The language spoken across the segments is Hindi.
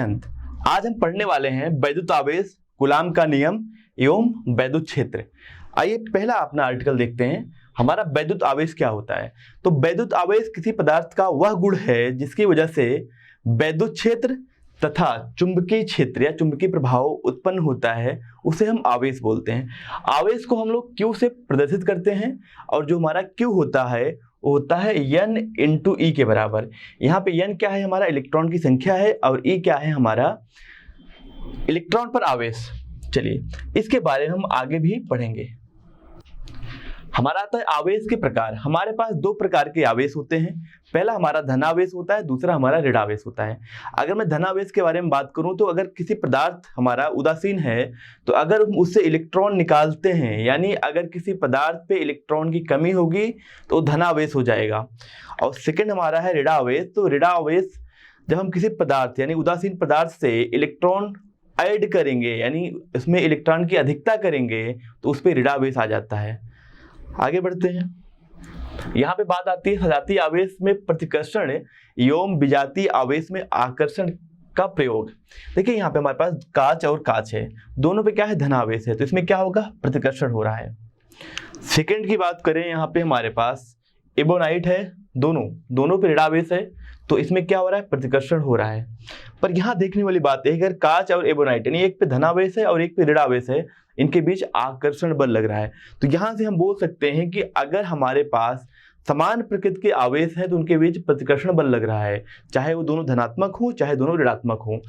आज हम पढ़ने वाले हैं वैद्युत आवेश, कूलाम का नियम एवं वैद्युत क्षेत्र। आइए पहला अपना आर्टिकल देखते हैं। हमारा वैद्युत आवेश क्या होता है। तो वैद्युत आवेश किसी पदार्थ का वह गुण है जिसकी वजह से वैद्युत क्षेत्र तथा चुंबकीय क्षेत्र या चुंबकीय प्रभाव उत्पन्न होता है, उसे हम आवेश बोलते हैं। आवेश को हम लोग Q से प्रदर्शित करते हैं और जो हमारा Q होता है वो होता है N इंटू E के बराबर। यहाँ पे N क्या है, हमारा इलेक्ट्रॉन की संख्या है, और E क्या है, हमारा इलेक्ट्रॉन पर आवेश। चलिए इसके बारे में हम आगे भी पढ़ेंगे। हमारा आता है आवेश के प्रकार। हमारे पास दो प्रकार के आवेश होते हैं। पहला हमारा धनावेश होता है, दूसरा हमारा ऋणावेश होता है। अगर मैं धनावेश के बारे में बात करूं तो अगर किसी पदार्थ हमारा उदासीन है तो अगर हम उससे इलेक्ट्रॉन निकालते हैं, यानी अगर किसी पदार्थ पे इलेक्ट्रॉन की कमी होगी तो धनावेश हो जाएगा। और सेकेंड हमारा है ऋणावेश। तो ऋणावेश जब हम किसी पदार्थ यानी उदासीन पदार्थ से इलेक्ट्रॉन ऐड करेंगे, यानी उसमें इलेक्ट्रॉन की अधिकता करेंगे, तो उस पर ऋणावेश आ जाता है। आगे बढ़ते हैं। यहाँ पे बात आती है सजातीय आवेश में प्रतिकर्षण एवं विजातीय आवेश में आकर्षण का प्रयोग। देखिए यहाँ पे हमारे पास कांच और कांच है, दोनों पे क्या है, धनावेश है, तो इसमें क्या होगा, प्रतिकर्षण हो रहा है। सेकंड की बात करें, यहाँ पे हमारे पास एबोनाइट है, दोनों पे ऋणावेश है, तो इसमें क्या हो रहा है, प्रतिकर्षण हो रहा है। पर यहाँ देखने वाली बात है, अगर कांच और एबोनाइट यानी एक पे धनावेश है और एक पे ऋणावेश है, इनके बीच आकर्षण बल लग रहा है। तो यहाँ से हम बोल सकते हैं कि अगर हमारे पास समान प्रकृति के आवेश हैं तो उनके बीच प्रतिकर्षण बल लग रहा है, चाहे वो दोनों धनात्मक हो चाहे दोनों ऋणात्मक हो।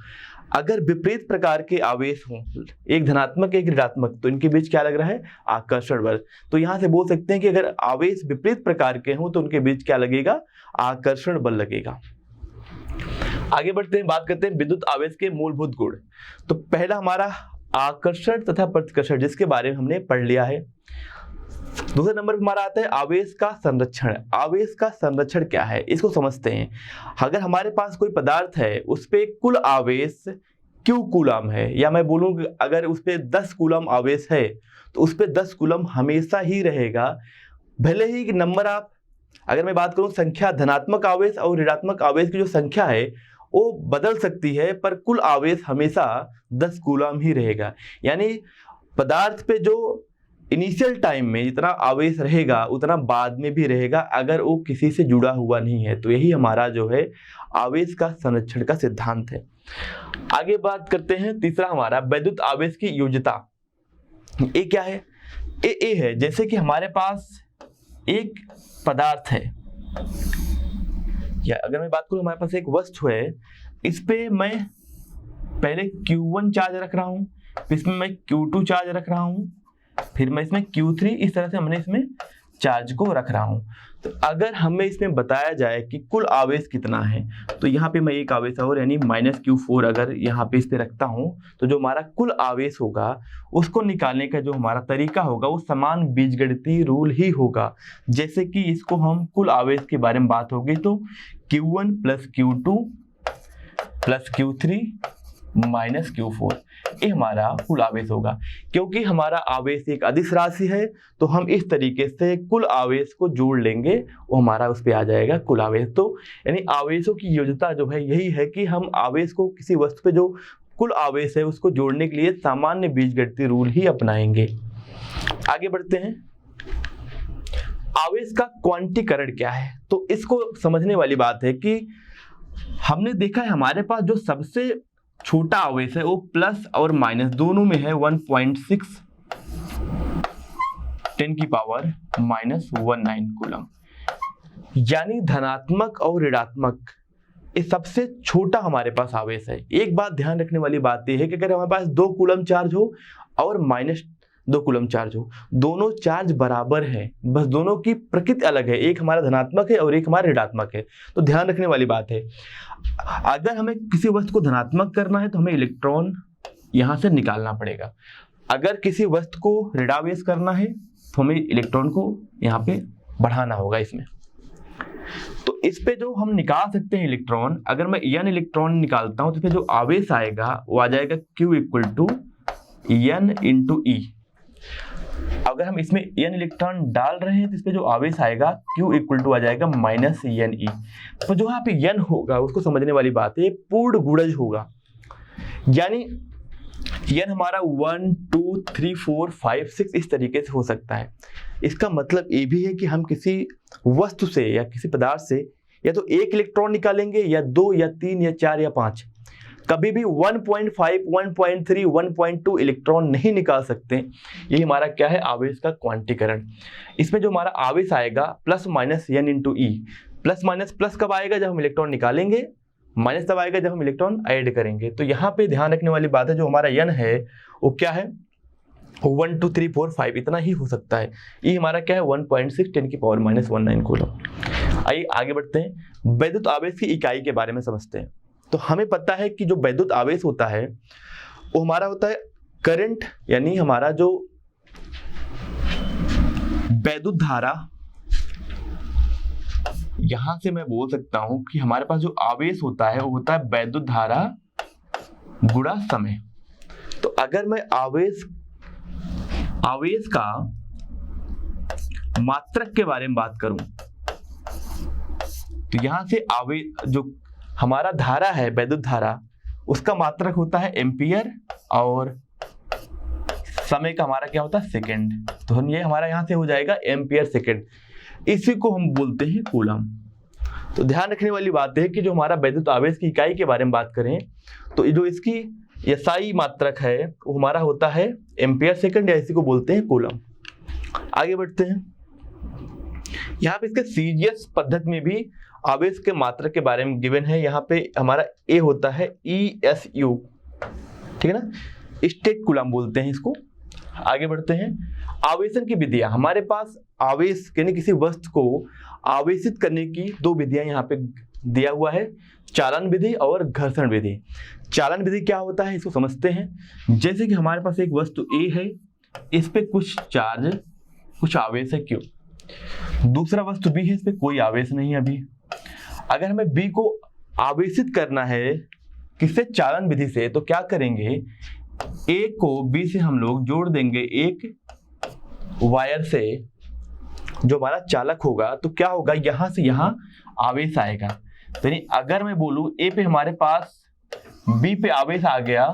अगर विपरीत प्रकार के आवेश हों, एक धनात्मक एक ऋणात्मक, तो इनके बीच क्या लग रहा है, आकर्षण बल। तो यहाँ से बोल सकते हैं कि अगर आवेश विपरीत प्रकार के हों तो उनके बीच क्या लगेगा, आकर्षण बल लगेगा। आगे बढ़ते हैं, बात करते हैं विद्युत आवेश के मूलभूत गुण। तो पहला हमारा आकर्षण तथा प्रतिकर्षण, जिसके बारे में हमने पढ़ लिया है। दूसरे नंबर पर हमारा आता है आवेश का संरक्षण। आवेश का संरक्षण क्या है, इसको समझते हैं। अगर हमारे पास कोई पदार्थ है, उस पे कुल आवेश Q कूलम है, या मैं बोलूँ अगर उस पे 10 कूलम आवेश है तो उस पे 10 कूलम हमेशा ही रहेगा। भले ही कि नंबर अगर मैं बात करूँ संख्या, धनात्मक आवेश और ऋणात्मक आवेश की जो संख्या है वो बदल सकती है, पर कुल आवेश हमेशा 10 कूलम ही रहेगा। यानी पदार्थ पे जो इनिशियल टाइम में जितना आवेश रहेगा उतना बाद में भी रहेगा, अगर वो किसी से जुड़ा हुआ नहीं है। तो यही हमारा जो है आवेश का संरक्षण का सिद्धांत है। आगे बात करते हैं, तीसरा हमारा वैद्युत आवेश की योज्यता। ये क्या है, ए है। जैसे कि हमारे पास एक पदार्थ है, या अगर मैं बात करूं हमारे पास एक वस्तु है, इस पे मैं पहले Q1 चार्ज रख रहा हूं, फिर इसमें मैं Q2 चार्ज रख रहा हूं, फिर मैं इसमें Q3, इस तरह से हमने इसमें चार्ज को रख रहा हूं। तो अगर हमें इसमें बताया जाए कि कुल आवेश कितना है, तो यहाँ पे मैं एक आवेश और यानी -Q4 अगर यहाँ पे इस पे रखता हूं, तो जो हमारा कुल आवेश होगा उसको निकालने का जो हमारा तरीका होगा वो समान बीजगणितीय रूल ही होगा। जैसे कि इसको हम कुल आवेश के बारे में बात होगी तो Q1 + Q2 + Q3 - Q4, ये हमारा कुल आवेश होगा। क्योंकि हमारा आवेश एक अदिश राशि है तो हम इस तरीके से कुल आवेश को जोड़ लेंगे, वो हमारा उस पे आ जाएगा कुल आवेश। तो यानी आवेशों की योज्यता जो है यही है कि हम आवेश को किसी वस्तु पे जो कुल आवेश है उसको जोड़ने के लिए सामान्य बीजगणितीय रूल ही अपनाएंगे। आगे बढ़ते हैं, आवेश का क्वांटीकरण क्या है। तो इसको समझने वाली बात है कि हमने देखा है हमारे पास जो सबसे छोटा आवेश है वो प्लस और माइनस दोनों में है 1.6 10⁻⁻⁻⁹ कूलम। यानी धनात्मक और ऋणात्मक ये सबसे छोटा हमारे पास आवेश है। एक बात ध्यान रखने वाली बात यह है कि अगर हमारे पास 2 कूलम चार्ज हो और -2 कूलम चार्ज हो, दोनों चार्ज बराबर हैं, बस दोनों की प्रकृति अलग है, एक हमारा धनात्मक है और एक हमारा ऋणात्मक है। तो ध्यान रखने वाली बात है, अगर हमें किसी वस्तु को धनात्मक करना है तो हमें इलेक्ट्रॉन यहाँ से निकालना पड़ेगा। अगर किसी वस्तु को ऋणावेश करना है तो हमें इलेक्ट्रॉन को यहाँ पे बढ़ाना होगा इसमें। तो इस पे जो हम निकाल सकते हैं इलेक्ट्रॉन, अगर मैं N इलेक्ट्रॉन निकालता हूँ तो फिर जो आवेश आएगा वो आ जाएगा Q = N × E। अगर हम इसमें N इलेक्ट्रॉन डाल रहे हैं तो इस पे जो आवेश आएगा Q = आ जाएगा -NE। तो जो यहाँ पे N होगा उसको समझने वाली बात है, पूर्ण गुणज होगा। यानी n हमारा 1 2 3 4 5 6 इस तरीके से हो सकता है। इसका मतलब ये भी है कि हम किसी वस्तु से या किसी पदार्थ से या तो एक इलेक्ट्रॉन निकालेंगे या 2 या 3 या 4 या 5, कभी भी 1.5 1.3 1.2 इलेक्ट्रॉन नहीं निकाल सकते। ये हमारा क्या है, आवेश का क्वांटीकरण। इसमें जो हमारा आवेश आएगा प्लस माइनस n इंटू ई, प्लस माइनस प्लस कब आएगा, जब हम इलेक्ट्रॉन निकालेंगे, माइनस तब आएगा जब हम इलेक्ट्रॉन ऐड करेंगे। तो यहाँ पे ध्यान रखने वाली बात है, जो हमारा n है वो क्या है, 1 2 3 4 5 इतना ही हो सकता है। ये हमारा क्या है, 1.6 10⁻⁻⁹ कूलम। आइए आगे बढ़ते हैं, वैद्युत आवेश की इकाई के बारे में समझते हैं। तो हमें पता है कि जो वैद्युत आवेश होता है वो हमारा होता है करंट, यानी हमारा जो वैद्युत धारा, यहां से मैं बोल सकता हूं कि हमारे पास जो आवेश होता है वो होता है वैद्युत धारा गुणा समय। तो अगर मैं आवेश का मात्रक के बारे में बात करूं तो यहां से आवेश जो हमारा धारा है, वैद्युत धारा, उसका मात्रक होता है एम्पियर और समय का हमारा क्या होता है, सेकंड। तो ये हमारा यहां से हो जाएगा एम्पियर सेकंड, इसी को हम बोलते हैं कूलम। तो ध्यान रखने वाली बात है कि जो हमारा वैद्युत आवेश की इकाई के बारे में बात करें तो जो इसकी एसआई मात्रक है वो हमारा होता है एम्पियर सेकंड, या इसी को बोलते हैं कूलम। आगे बढ़ते हैं, यहाँ पे इसके सीजीएस पद्धति में भी आवेश के मात्रक के बारे में गिवन है। यहाँ पे हमारा ए होता है ESU, ठीक है ना, स्टेट कूलम बोलते हैं इसको। आगे बढ़ते हैं, आवेशन की विधियां। हमारे पास आवेश यानी किसी वस्तु को आवेशित करने की दो विधियां यहाँ पे दिया हुआ है, चालन विधि और घर्षण विधि। चालन विधि क्या होता है इसको समझते हैं। जैसे कि हमारे पास एक वस्तु ए है, इस पे कुछ चार्ज कुछ आवेश है Q, दूसरा वस्तु बी है, इस पे कोई आवेश नहीं है अभी। अगर हमें बी को आवेशित करना है किससे, चालन विधि से, तो क्या करेंगे, ए को बी से हम लोग जोड़ देंगे एक वायर से, जो हमारा चालक होगा। तो क्या होगा, यहां से यहां आवेश आएगा। तो यानी अगर मैं बोलूं ए पे हमारे पास बी पे आवेश आ गया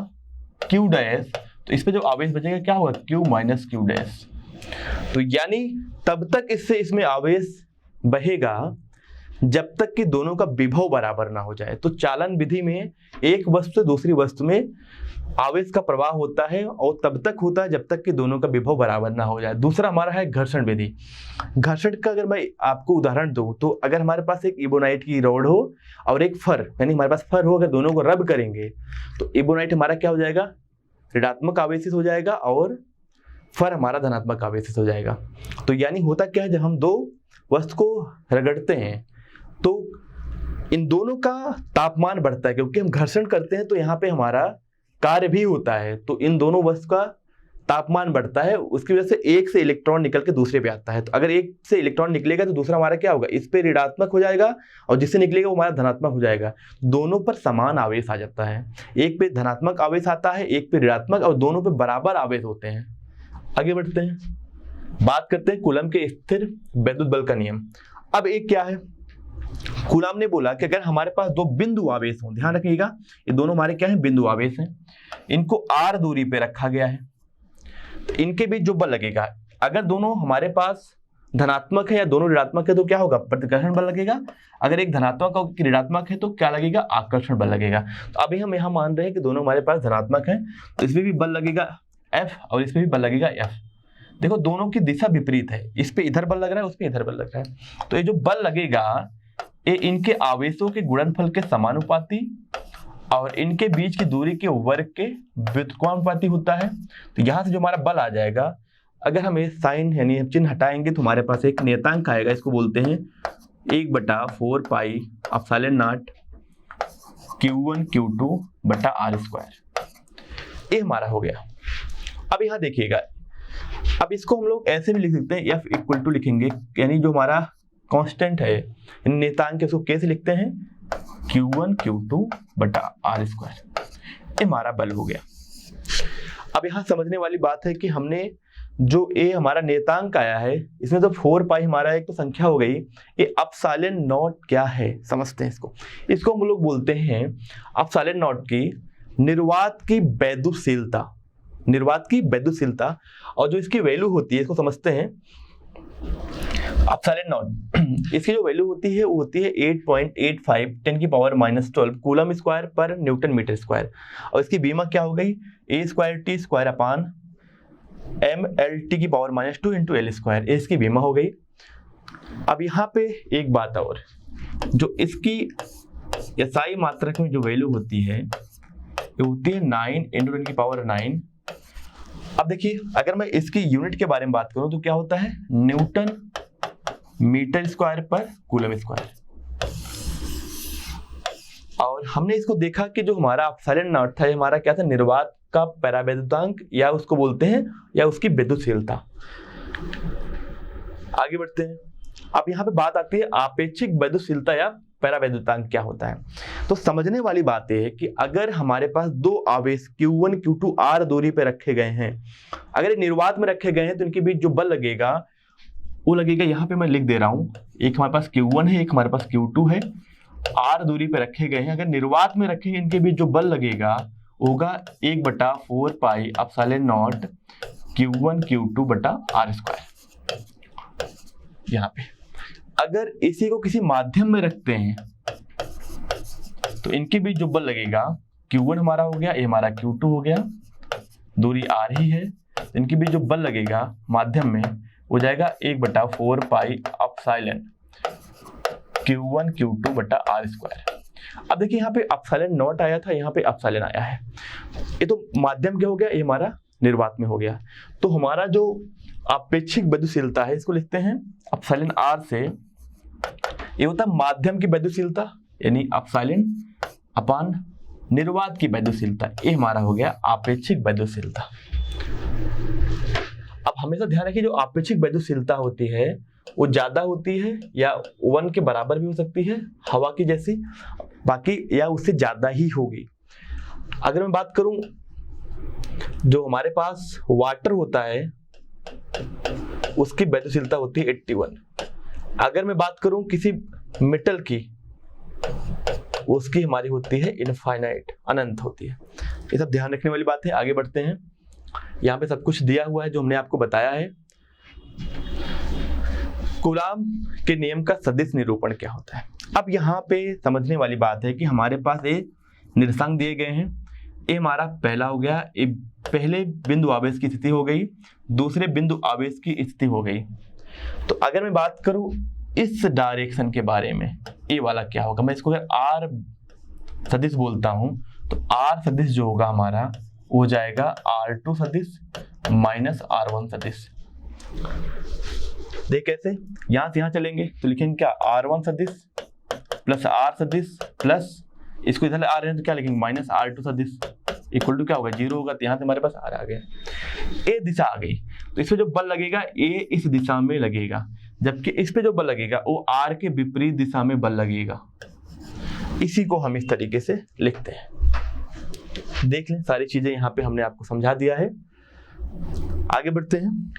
Q डैश, तो इस पे जो आवेश बचेगा क्या होगा, Q माइनस Q डैश। तो यानी तब तक इससे इसमें आवेश बहेगा जब तक कि दोनों का विभव बराबर ना हो जाए। तो चालन विधि में एक वस्तु से दूसरी वस्तु में आवेश का प्रवाह होता है और तब तक होता है जब तक कि दोनों का विभव बराबर ना हो जाए। दूसरा हमारा है घर्षण विधि। घर्षण का अगर मैं आपको उदाहरण दूं तो अगर हमारे पास एक इबोनाइट की रॉड हो और एक फर, यानी हमारे पास फर हो, अगर दोनों को रब करेंगे तो इबोनाइट हमारा क्या हो जाएगा, ऋणात्मक आवेशित हो जाएगा और फर हमारा धनात्मक आवेशित हो जाएगा। तो यानी होता क्या है, जब हम दो वस्तु को रगड़ते हैं तो इन दोनों का तापमान बढ़ता है, क्योंकि हम घर्षण करते हैं तो यहाँ पे हमारा कार्य भी होता है। तो इन दोनों वस्तु का तापमान बढ़ता है, उसकी वजह से एक से इलेक्ट्रॉन निकल के दूसरे पे आता है। तो अगर एक से इलेक्ट्रॉन निकलेगा तो दूसरा हमारा क्या होगा, इस पे ऋणात्मक हो जाएगा और जिससे निकलेगा वो हमारा धनात्मक हो जाएगा। दोनों पर समान आवेश आ जाता है, एक पे धनात्मक आवेश आता है, एक पे ऋणात्मक, और दोनों पे बराबर आवेश होते हैं। आगे बढ़ते हैं, बात करते हैं कूलम के स्थिर वैद्युत बल का नियम। अब एक क्या है, कूलम ने बोला कि अगर हमारे पास दो बिंदु आवेश हो, ध्यान रखिएगा ये दोनों हमारे क्या है, बिंदु आवेश हैं, इनको r दूरी पे रखा गया है, तो इनके बीच जो बल लगेगा, अगर दोनों हमारे पास धनात्मक है या दोनों ऋणात्मक है तो क्या होगा, प्रतिकर्षण बल लगेगा। अगर एक धनात्मक और ऋणात्मक है तो क्या लगेगा, आकर्षण बल लगेगा। तो अभी हम यहाँ मान रहे हैं कि दोनों हमारे पास धनात्मक है, तो इसमें भी बल लगेगा F और इसमें भी बल लगेगा F। देखो दोनों की दिशा विपरीत है, इस पे इधर बल लग रहा है, उस पे इधर बल लग रहा है। तो ये जो बल लगेगा ये इनके आवेशों के गुणनफल के समानुपाती और इनके बीच की दूरी के वर्ग के व्युत्क्रमानुपाती होता है। तो यहाँ से जो हमारा बल आ जाएगा, अगर हम ये साइन यानी चिन्ह हटाएंगे तो हमारे पास एक नियतांक आएगा, इसको बोलते हैं 1/4 pi epsilon not Q1 Q2 बटा r²। ये हमारा हो गया। अब यहाँ देखिएगा, अब इसको हम लोग ऐसे भी लिख सकते हैं, F इक्वल टू लिखेंगे, यानी जो हमारा कांस्टेंट है नियतांक, उसको कैसे लिखते हैं, Q1 Q2 बटा r²। ये हमारा बल हो गया। अब यहाँ समझने वाली बात है कि हमने जो ए हमारा नियतांक आया है, इसमें तो 4 पाई हमारा एक तो संख्या हो गई, ये एप्सिलॉन नॉट क्या है समझते हैं इसको। इसको हम लोग बोलते हैं एप्सिलॉन नॉट की निर्वात की वैद्युशीलता, निर्वात की वैद्युशीलता, और जो इसकी वैल्यू होती है इसको समझते हैं एप्सिलॉन नॉट। इसकी जो वैल्यू होती है वो होती है 8.85 10⁻⁻12 कूलम स्क्वायर पर न्यूटन मीटर स्क्वायर, और इसकी बीमा क्या हो गई a²t² अपान mL⁻² इंटू L स्क्वायर, इसकी बीमा हो गई। अब यहाँ पे एक बात और, जो इसकी SI मात्रक में जो वैल्यू होती है ये होती है 9 इंटू 10⁹9। अब देखिए अगर मैं इसकी यूनिट के बारे में बात करूं तो क्या होता है न्यूटन मीटर स्क्वायर पर कूलम स्क्वायर। और हमने इसको देखा कि जो हमारा एप्सिलॉन नॉट था, हमारा क्या था निर्वात का परावैद्युतांक, या उसको बोलते हैं या उसकी वैद्युशीलता। आगे बढ़ते हैं। अब यहाँ पे बात आती है आपेक्षिक वैद्युशीलता या परावैद्युतांक क्या होता है। तो समझने वाली बात यह है कि अगर हमारे पास दो आवेश Q1 Q2 R दूरी पे रखे गए हैं, अगर ये निर्वात में रखे गए हैं तो इनके बीच जो बल लगेगा वो लगेगा, यहाँ पे मैं लिख दे रहा हूं, एक हमारे पास Q1 है, एक हमारे पास Q2 है, R दूरी पे रखे गए हैं। अगर निर्वात में रखे हैं इनके बीच जो बल लगेगा होगा 1/4 pi epsilon not Q1 Q2 बटा R²। यहाँ पे अगर इसी को किसी माध्यम में रखते हैं तो इनके बीच जो बल लगेगा Q1 हमारा हो गया, ये हमारा Q2 हो गया, दूरी R ही है, इनके बीच जो बल लगेगा माध्यम में हो जाएगा 1/4 पाई एप्सिलॉन Q1 Q2 बटा R²। अब देखिए यहाँ पे एप्सिलॉन नॉट आया था, यहाँ पे एप्सिलॉन आया है, ये तो माध्यम क्या हो गया, ये हमारा निर्वात में हो गया। तो हमारा जो आपेक्षिक वैद्युशीलता है इसको लिखते हैं एप्सिलॉन R से, ये होता है माध्यम की वैद्युशीलता यानी एप्सिलॉन अपान निर्वात की वैद्युशीलता, ये हमारा हो गया आपेक्षिक वैद्युशीलता। अब हमेशा ध्यान रखिए जो आपेक्षिक वैद्युशीलता होती है वो ज्यादा होती है या 1 के बराबर भी हो सकती है हवा की जैसी, बाकी या उससे ज्यादा ही होगी। अगर मैं बात करूं जो हमारे पास वाटर होता है उसकी वैद्युशीलता होती है 81। अगर मैं बात करूं किसी मेटल की, उसकी हमारी होती है इनफाइनाइट, अनंत होती है। ये सब ध्यान रखने वाली बात है। आगे बढ़ते हैं। यहाँ पे सब कुछ दिया हुआ है जो हमने आपको बताया है। कूलाम के नियम का सदिश निरूपण क्या होता है। अब यहाँ पे समझने वाली बात है कि हमारे पास ये निर्देशांक दिए गए हैं, ये हमारा पहला हो गया, ये पहले बिंदु आवेश की स्थिति हो गई, दूसरे बिंदु आवेश की स्थिति हो गई। तो अगर मैं बात करूं इस डायरेक्शन के बारे में, ये वाला क्या होगा, मैं इसको अगर आर सदिश बोलता हूं तो आर सदिश जो होगा हमारा वो जाएगा R2 सदिश माइनस R1 सदिश। देख कैसे, यहां से यहां चलेंगे तो लिखेंगे क्या R1 सदिश प्लस R सदिश प्लस इसको इधर आ रहे हैं तो क्या लिखेंगे माइनस R2 सदिश इक्वल टू क्या होगा 0 होगा। तो यहाँ से हमारे पास R आ गया, ए दिशा आ गई, तो इसमें जो बल लगेगा ए इस दिशा में लगेगा, जबकि इस पे जो बल लगेगा वो R के विपरीत दिशा में बल लगेगा। इसी को हम इस तरीके से लिखते हैं। देख लें सारी चीजें यहाँ पे हमने आपको समझा दिया है। आगे बढ़ते हैं।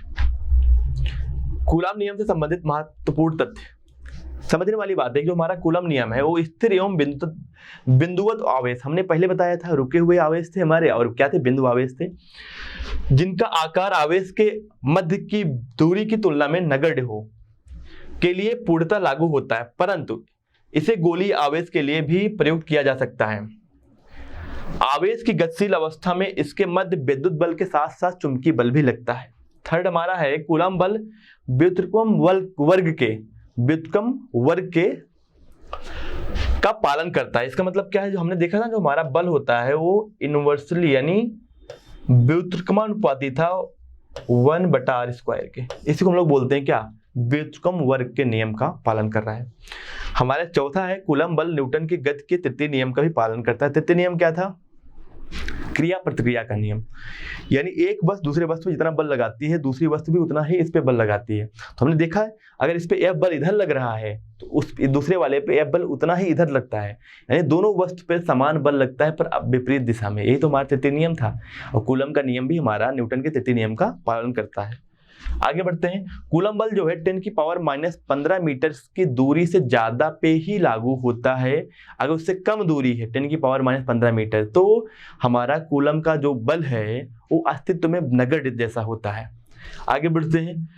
कूलाम नियम से संबंधित महत्वपूर्ण तथ्य समझने वाली बात है कि जो हमारा कूलाम नियम है वो स्थिर एवं बिंदुवत आवेश, हमने पहले बताया था रुके हुए आवेश थे हमारे, और क्या थे बिंदु आवेश थे, जिनका आकार आवेश के मध्य की दूरी की तुलना में नगण्य हो के लिए पूर्णतः लागू होता है, परंतु इसे गोलीय आवेश के लिए भी प्रयुक्त किया जा सकता है। आवेश की गतिशील अवस्था में इसके मध्य विद्युत बल के साथ साथ चुंबकीय बल भी लगता है। थर्ड हमारा है कूलाम बल व्युत्क्रम वर्ग के का पालन करता है। इसका मतलब क्या है, जो हमने देखा था जो हमारा बल होता है वो इनवर्सली यानी व्युत्क्रमानुपाती था 1/r² के, इसी को हम लोग बोलते हैं क्या व्युत्क्रम वर्ग के नियम का पालन कर रहा है। हमारा चौथा है कूलाम बल न्यूटन के गति के तृतीय नियम का भी पालन करता है। तृतीय नियम क्या था, क्रिया प्रतिक्रिया का नियम, यानी एक वस्तु दूसरे वस्तु पर जितना बल लगाती है दूसरी वस्तु भी उतना ही इस पे बल लगाती है। तो हमने देखा है अगर इस पे F बल इधर लग रहा है तो उस दूसरे वाले पे F बल उतना ही इधर लगता है, यानी दोनों वस्तु पे समान बल लगता है पर अब विपरीत दिशा में। यही तो हमारा तृतीय नियम था, और कूलम का नियम भी हमारा न्यूटन के तृतीय नियम का पालन करता है। आगे बढ़ते हैं। कूलम बल जो है 10⁻⁻15 मीटर की दूरी से ज्यादा पे ही लागू होता है। अगर उससे कम दूरी है 10⁻⁻15 मीटर तो हमारा कूलम का जो बल है वो अस्तित्व में नगण्य जैसा होता है। आगे बढ़ते हैं।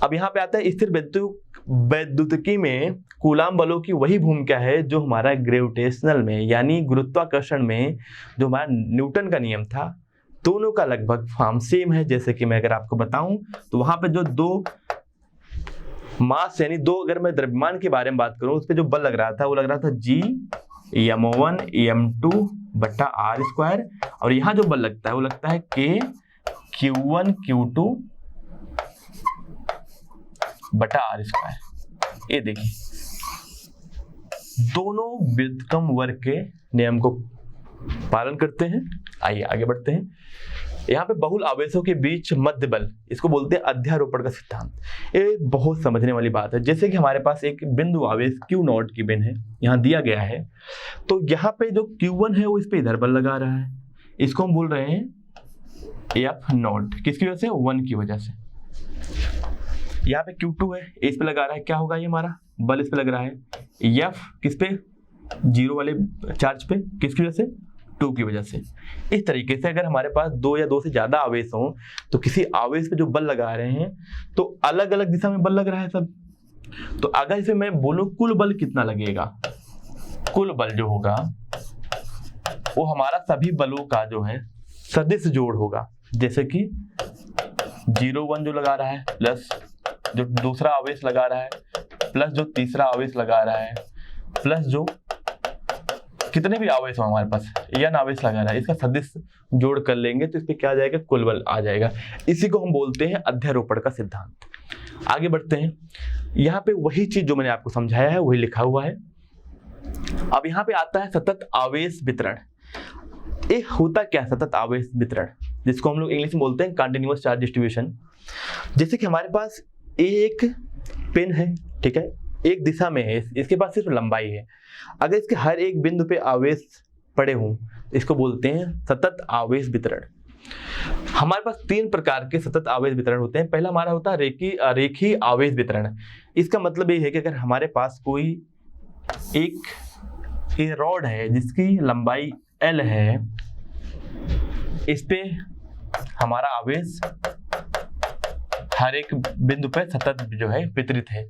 अब यहाँ पे आता है स्थिर वैद्युतिकी में कूलाम बलों की वही भूमिका है जो हमारा ग्रेविटेशनल में यानी गुरुत्वाकर्षण में जो हमारा न्यूटन का नियम था, दोनों का लगभग फॉर्म सेम है। जैसे कि मैं अगर आपको बताऊं तो वहां पे जो दो मास यानी दो, अगर मैं द्रव्यमान के बारे में बात करूं उस पर जो बल लग रहा था वो लग रहा था G m1 m2 बटा r², और यहाँ जो बल लगता है वो लगता है K q1 q2 बटा r²। ये देखिए दोनों व्युत्क्रम वर्ग के नियम को पालन करते हैं। आइए आगे बढ़ते हैं। यहाँ पे बहुल आवेशों के बीच मध्य बल, इसको बोलते हैं अध्यारोपण का सिद्धांत। ये बहुत समझने वाली बात है। जैसे कि हमारे पास एक बिंदु आवेश Q0 की बिन है, यहाँ दिया गया है, तो यहाँ पे जो Q1 है वो इस पे इधर बल लगा रहा है, इसको हम बोल रहे हैं F0। किसकी वजह से? 1 की वजह से। यहाँ पे Q2 है, इस पे लगा रहा है, क्या होगा ये हमारा बल इस पे लग रहा है F किस पे? 0 वाले चार्ज पे, किसकी वजह से? 2 की वजह से। इस तरीके से अगर हमारे पास 2 या 2 से ज्यादा आवेश हो तो किसी आवेश पे जो बल लगा रहे हैं तो अलग अलग दिशा में बल लग रहा है सब। तो अगर इसे मैं बोलूं कुल बल कितना लगेगा, कुल बल जो होगा वो हमारा सभी बलों का जो है सदिश जोड़ होगा। जैसे कि 0 1 जो लगा रहा है प्लस जो दूसरा आवेश लगा रहा है प्लस जो तीसरा आवेश लगा रहा है प्लस जो कितने भी आवेश हो हमारे पास n आवेश लगा रहा है, इसका सदिश जोड़ कर लेंगे तो इस पे क्या आ जाएगा? कुल बल आ जाएगा। इसी को हम बोलते हैं अध्यारोपण का सिद्धांत। आगे बढ़ते हैं। यहाँ पे वही चीज जो मैंने आपको समझाया है वही लिखा हुआ है। अब यहाँ पे आता है सतत आवेश वितरण। ये होता क्या सतत आवेश वितरण, जिसको हम लोग इंग्लिश में बोलते हैं कंटिन्यूअस चार्ज डिस्ट्रीब्यूशन। जैसे कि हमारे पास एक पेन है, ठीक है, एक दिशा में है, इसके पास सिर्फ लंबाई है। अगर इसके हर एक बिंदु पे आवेश पड़े हों इसको बोलते हैं सतत आवेश वितरण। हमारे पास 3 प्रकार के सतत आवेश वितरण होते हैं। पहला हमारा होता है रेखीय आवेश वितरण। इसका मतलब ये है कि अगर हमारे पास कोई एक रॉड है जिसकी लंबाई L है, इस पे हमारा आवेश हर एक बिंदु पे सतत जो है वितरित है,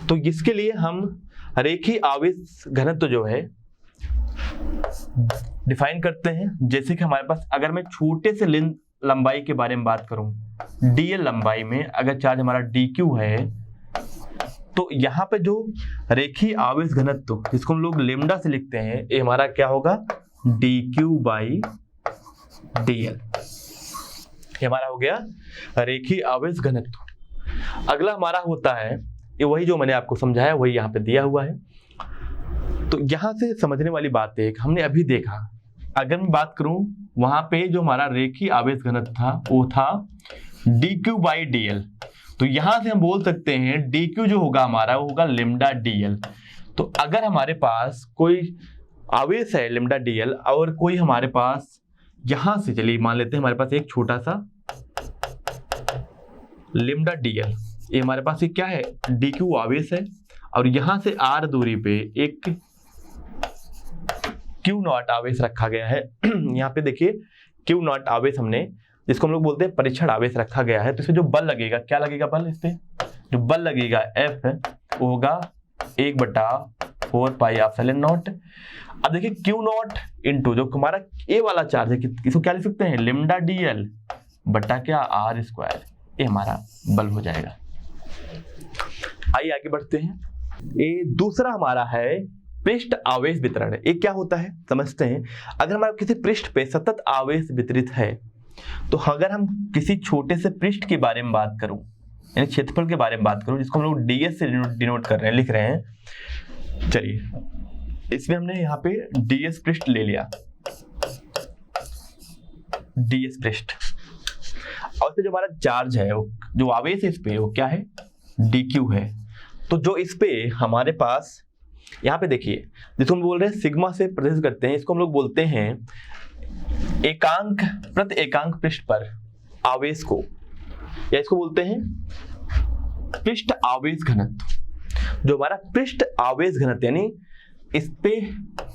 तो इसके लिए हम रेखीय आवेश घनत्व जो है डिफाइन करते हैं। जैसे कि हमारे पास अगर मैं छोटे से लंबाई के बारे में बात करूं, dl लंबाई में अगर चार्ज हमारा dq है तो यहाँ पे जो रेखीय आवेश घनत्व जिसको हम लोग लेमडा से लिखते हैं ये हमारा क्या होगा? dq/dl। ये हमारा हो गया रेखीय आवेश घनत्व। अगला हमारा होता है ये वही जो मैंने आपको समझाया वही यहाँ पे दिया हुआ है। तो यहाँ से समझने वाली बात है कि हमने अभी देखा, अगर मैं बात करूं वहां पे जो हमारा रेखीय आवेश घनत्व था वो था dq/dl। तो यहां से हम बोल सकते हैं dq जो होगा हमारा वो होगा लेमडा dl। तो अगर हमारे पास कोई आवेश है लेमडा dl और कोई हमारे पास यहां से, चलिए मान लेते हैं हमारे पास एक छोटा सा लेमडा dl, ये हमारे पास ये क्या है? dq आवेश है और यहां से r दूरी पे एक Q0 आवेश रखा गया है। यहाँ पे देखिए Q0 आवेश हमने, जिसको हम लोग बोलते हैं परीक्षण आवेश रखा गया है। तो इसमें जो बल लगेगा, क्या लगेगा बल? इस पे जो बल लगेगा F है वो होगा 1/4 पाई एप्सिलॉन नॉट। अब देखिए Q0 इंटू जो हमारा ए वाला चार्ज है इसको क्या लिख सकते हैं? लेमडा dl बटा क्या? r²। ये हमारा बल हो जाएगा। आइए आगे बढ़ते हैं। ये दूसरा हमारा है पृष्ठ आवेश वितरण। ये क्या होता है समझते हैं। अगर हमारे किसी पृष्ठ पे सतत आवेश वितरित है तो अगर हम किसी छोटे से पृष्ठ के बारे में बात करूं यानी क्षेत्रफल के बारे में बात करूं जिसको हम लोग ds से डिनोट कर रहे हैं, लिख रहे हैं, चलिए इसमें हमने यहाँ पे ds पृष्ठ ले लिया, ds पृष्ठ, और फिर जो हमारा चार्ज है वो जो आवेश है इस पे वो क्या है? dq है। तो जो इस पे हमारे पास यहाँ पे देखिए जिसको हम बोल रहे हैं सिग्मा से प्रदर्शित करते हैं, इसको हम लोग बोलते हैं एकांक प्रति एकांक पृष्ठ पर आवेश को या इसको बोलते हैं पृष्ठ आवेश घनत्व। जो हमारा पृष्ठ आवेश घनत्व यानी इस पे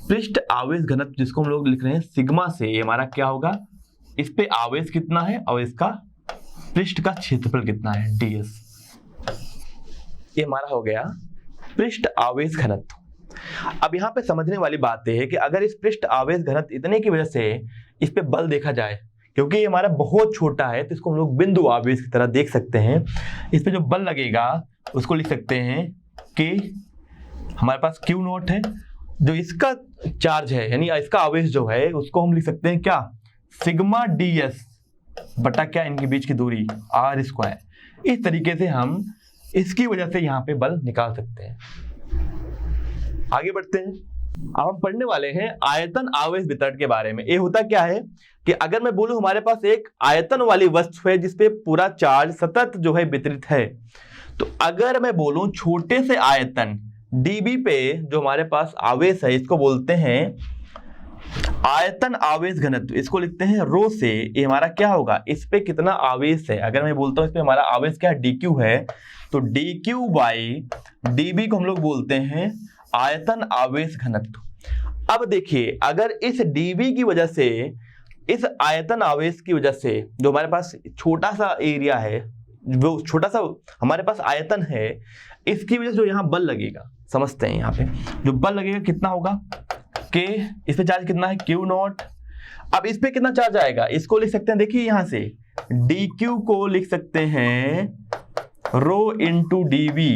पृष्ठ आवेश घनत्व जिसको हम लोग लिख रहे हैं सिग्मा से, ये हमारा क्या होगा, इस पे आवेश कितना है और इसका पृष्ठ का क्षेत्रफल कितना है, ds। ये हमारा हो गया पृष्ठ आवेश घनत्व। अब यहाँ पे समझने वाली बात यह है कि अगर इस पृष्ठ आवेश घनत्व इतने की वजह से इस पे बल देखा जाए, क्योंकि ये हमारा बहुत छोटा है तो इसको हम लोग बिंदु आवेश की तरह देख सकते हैं। इस पे जो बल लगेगा उसको लिख सकते हैं कि हमारे पास Q नॉट है, जो इसका चार्ज है यानी इसका आवेश जो है उसको हम लिख सकते हैं क्या, सिग्मा ds बटा क्या, इनके बीच की दूरी r स्क्वायर। इस तरीके से हम इसकी वजह से यहाँ पे बल निकाल सकते हैं। आगे बढ़ते हैं। अब हम पढ़ने वाले हैं आयतन आवेश वितरण के बारे में। ये होता क्या है कि अगर मैं बोलूं हमारे पास एक आयतन वाली वस्तु है जिसपे पूरा चार्ज सतत जो है वितरित है, तो अगर मैं बोलूं छोटे से आयतन dB पे जो हमारे पास आवेश है इसको बोलते हैं आयतन आवेश घनत्व, इसको लिखते हैं रो से। ये हमारा क्या होगा, इस पे कितना आवेश है। अगर मैं बोलता हूं इस पे हमारा आवेश क्या है, dq है, तो dq बाई dB को हम लोग बोलते हैं आयतन आवेश घनत्व। अब देखिए अगर इस dB की वजह से, इस आयतन आवेश की वजह से जो हमारे पास छोटा सा एरिया है, जो छोटा सा हमारे पास आयतन है, इसकी वजह से जो यहाँ बल लगेगा, समझते हैं यहाँ पे जो बल लगेगा कितना होगा कि इस पे चार्ज कितना है Q नॉट। अब इस पे कितना चार्ज आएगा, इसको लिख सकते हैं, देखिए यहाँ से dq को लिख सकते हैं रो इंटू dB,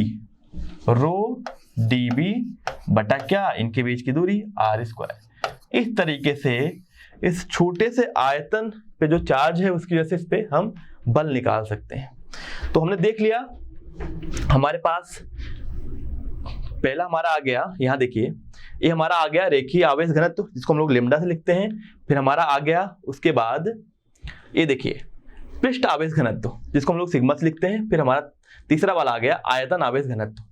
रो dB बटा क्या, इनके बीच की दूरी r स्क्वायर। इस तरीके से इस छोटे से आयतन पे जो चार्ज है उसकी वजह से इस पे हम बल निकाल सकते हैं। तो हमने देख लिया हमारे पास पहला हमारा आ गया, यहाँ देखिए ये हमारा आ गया रेखीय आवेश घनत्व जिसको हम लोग लेमडा से लिखते हैं। फिर हमारा आ गया उसके बाद ये देखिए पृष्ठ आवेश घनत्व जिसको हम लोग सिग्मा से लिखते हैं। फिर हमारा तीसरा वाला आ गया आयतन आवेश घनत्व।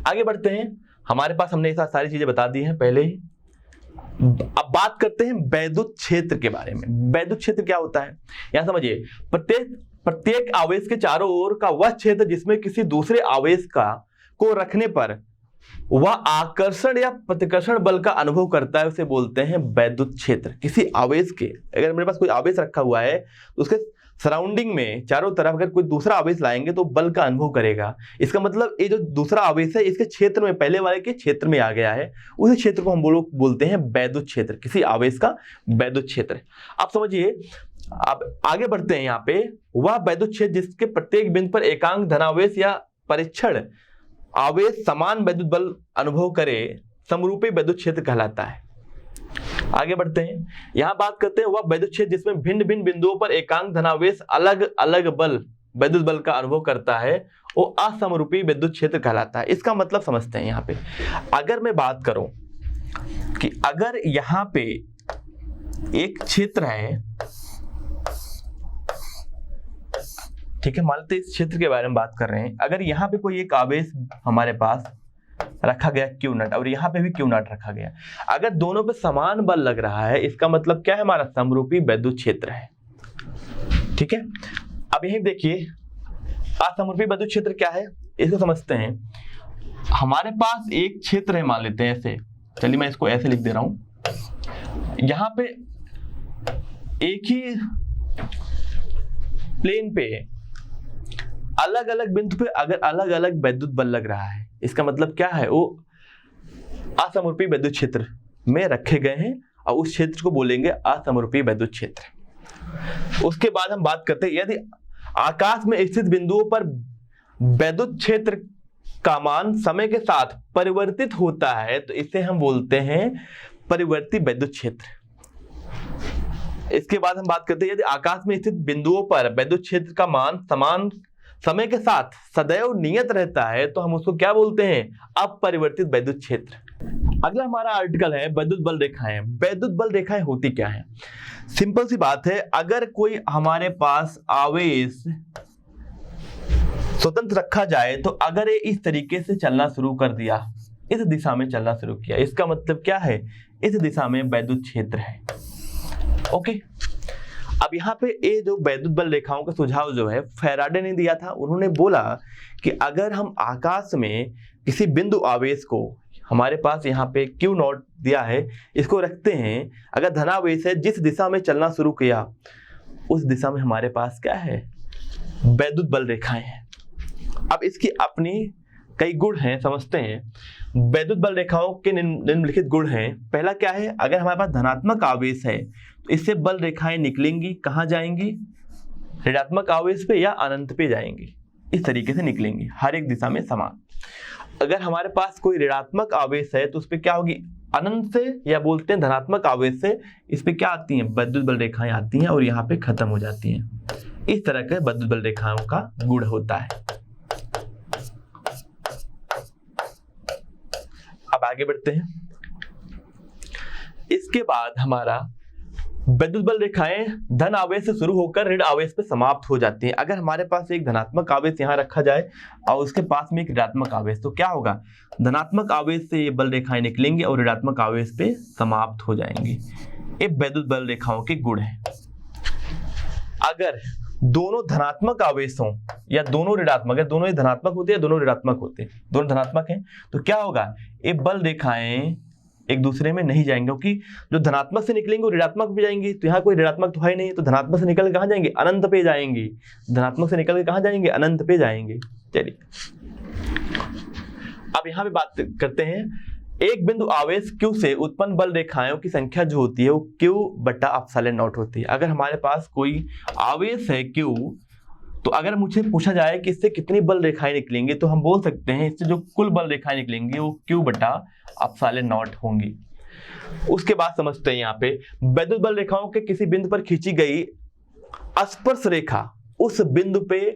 आगे बढ़ते हैं, हमारे पास हमने ये सारी चीजें बता दी हैं पहले ही। अब बात करते हैं वैद्युत क्षेत्र के बारे में। वैद्युत क्षेत्र क्या होता है, यहाँ समझिए प्रत्येक आवेश के चारों ओर का वह क्षेत्र जिसमें किसी दूसरे आवेश को रखने पर वह आकर्षण या प्रतिकर्षण बल का अनुभव करता है, उसे बोलते हैं वैद्युत क्षेत्र। किसी आवेश के, अगर मेरे पास कोई आवेश रखा हुआ है तो उसके सराउंडिंग में चारों तरफ अगर कोई दूसरा आवेश लाएंगे तो बल का अनुभव करेगा। इसका मतलब ये जो दूसरा आवेश है इसके क्षेत्र में, पहले वाले के क्षेत्र में आ गया है, उस क्षेत्र को हम बोलते हैं वैद्युत क्षेत्र, किसी आवेश का वैद्युत क्षेत्र। आप समझिए, अब आगे बढ़ते हैं। यहाँ पे वह वैद्युत क्षेत्र जिसके प्रत्येक बिंदु पर एकांक धनावेश या परीक्षण आवेश समान वैद्युत बल अनुभव करे, समरूपी वैद्युत क्षेत्र कहलाता है। आगे बढ़ते हैं, यहां बात करते हैं वह वैद्युत क्षेत्र जिसमें भिन्न भिन्न बिंदुओं पर एकांक धनावेश अलग अलग बल, वैद्युत बल का अनुभव करता है, वो असमरूपी वैद्युत क्षेत्र कहलाता है। इसका मतलब समझते हैं। यहाँ पे अगर मैं बात करूं कि अगर यहाँ पे एक क्षेत्र है, ठीक है, मान लेते इस क्षेत्र के बारे में बात कर रहे हैं। अगर यहाँ पे कोई एक आवेश हमारे पास रखा गया Q नॉट और यहाँ पे भी Q नॉट रखा गया, अगर दोनों पे समान बल लग रहा है इसका मतलब क्या है, हमारा समरूपी वैद्युत क्षेत्र है। ठीक है, अब यही देखिए असमरूपी वैद्युत क्षेत्र क्या है, इसको समझते हैं। हमारे पास एक क्षेत्र है, मान लेते हैं ऐसे, चलिए मैं इसको ऐसे लिख दे रहा हूं। यहाँ पे एक ही प्लेन पे अलग अलग बिंदु पे अगर अलग अलग वैद्युत बल लग रहा है, इसका मतलब क्या है, वो असमरूपी वैद्युत क्षेत्र में रखे गए हैं और उस क्षेत्र को बोलेंगे असमरूपी वैद्युत क्षेत्र। उसके बाद हम बात करते हैं, यदि आकाश में स्थित बिंदुओं पर वैद्युत क्षेत्र का मान समय के साथ परिवर्तित होता है तो इसे हम बोलते हैं परिवर्ती वैद्युत क्षेत्र। इसके बाद हम बात करते हैं, यदि आकाश में स्थित बिंदुओं पर वैद्युत क्षेत्र का मान समान समय के साथ सदैव नियत रहता है तो हम उसको क्या बोलते हैं, अपरिवर्तित वैद्युत क्षेत्र। अगला हमारा आर्टिकल है वैद्युत बल रेखाएं। वैद्युत बल रेखाएं होती क्या है, सिंपल सी बात है, अगर कोई हमारे पास आवेश स्वतंत्र रखा जाए तो अगर ये इस तरीके से चलना शुरू कर दिया, इस दिशा में चलना शुरू किया, इसका मतलब क्या है, इस दिशा में वैद्युत क्षेत्र है। ओके, अब यहाँ पे ये जो वैद्युत बल रेखाओं का सुझाव जो है फैराडे ने दिया था। उन्होंने बोला कि अगर हम आकाश में किसी बिंदु आवेश को, हमारे पास यहाँ पे Q नॉट दिया है, इसको रखते हैं, अगर धनावेश है, जिस दिशा में चलना शुरू किया उस दिशा में हमारे पास क्या है, वैद्युत बल रेखाएं हैं। अब इसकी अपनी कई गुण हैं, समझते हैं। वैद्युत बल रेखाओं के निम्नलिखित गुण हैं। पहला क्या है, अगर हमारे पास धनात्मक आवेश है तो इससे बल रेखाएं निकलेंगी, कहाँ जाएंगी, ऋणात्मक आवेश पे या अनंत पे जाएंगी, इस तरीके से निकलेंगी, हर एक दिशा में समान। अगर हमारे पास कोई ऋणात्मक आवेश है तो उस पर क्या होगी, अनंत से, या बोलते हैं धनात्मक आवेश से, इस पे क्या आती हैं, वैद्युत बल रेखाएं आती हैं और यहाँ पे खत्म हो जाती हैं। इस तरह के वैद्युत बल रेखाओं का गुण होता है। अब आगे बढ़ते हैं। इसके बाद हमारा वैद्युत बल रेखाएं धन आवेश से शुरू होकर ऋण आवेश पे समाप्त हो जाती हैं। अगर हमारे पास एक धनात्मक आवेश यहाँ रखा जाए और उसके पास में एक ऋणात्मक आवेश, तो क्या होगा, धनात्मक आवेश से ये बल रेखाएं निकलेंगी और ऋणात्मक आवेश पे समाप्त हो जाएंगी। ये वैद्युत बल रेखाओं के गुण हैं। अगर दोनों धनात्मक आवेश हों या दोनों ऋणात्मक है, दोनों ही धनात्मक होते हैं, दोनों ऋणात्मक होते हैं, दोनों धनात्मक हैं, तो क्या होगा, ये बल रेखाएं एक दूसरे में नहीं जाएंगे, क्योंकि जो धनात्मक से निकलेंगे वो ऋणात्मक पे जाएंगे। तो यहाँ कोई ऋणात्मक तो है नहीं, तो धनात्मक से निकल के कहाँ जाएंगे, अनंत पे जाएंगे। धनात्मक से निकल के कहाँ जाएंगे, अनंत पे जाएंगे। चलिए अब यहाँ पे बात करते हैं, एक बिंदु आवेश Q से उत्पन्न बल रेखाओं की संख्या जो होती है वो Q/ε0 होती है। अगर हमारे पास कोई आवेश है Q, तो अगर मुझे पूछा जाए कि इससे कितनी बल रेखाएं निकलेंगी, तो हम बोल सकते हैं इससे जो कुल बल रेखाएं निकलेंगी वो Q/ε0 होंगी। उसके बाद समझते हैं, यहाँ पे वैद्युत बल रेखाओं के किसी बिंदु पर खींची गई स्पर्श रेखा उस बिंदु पे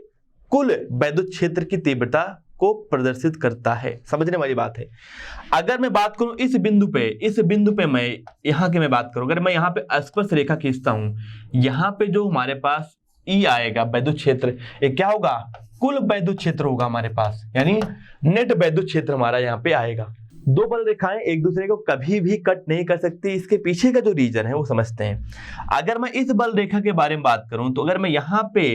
कुल वैद्युत क्षेत्र की तीव्रता को प्रदर्शित करता है। समझने वाली बात है। अगर मैं बात करूं इस बिंदु पे मैं यहाँ की मैं बात करूं, अगर मैं यहाँ पे स्पर्श रेखा खींचता हूं, यहाँ पे जो हमारे पास E आएगा वैद्युत क्षेत्र, ये क्या होगा, कुल वैद्युत क्षेत्र होगा हमारे पास, यानी नेट वैद्युत क्षेत्र हमारा यहाँ पे आएगा। दो बल रेखाएं एक दूसरे को कभी भी कट नहीं कर सकती। इसके पीछे का जो रीजन है वो समझते हैं। अगर मैं इस बल रेखा के बारे में बात करूं, तो अगर मैं यहाँ पे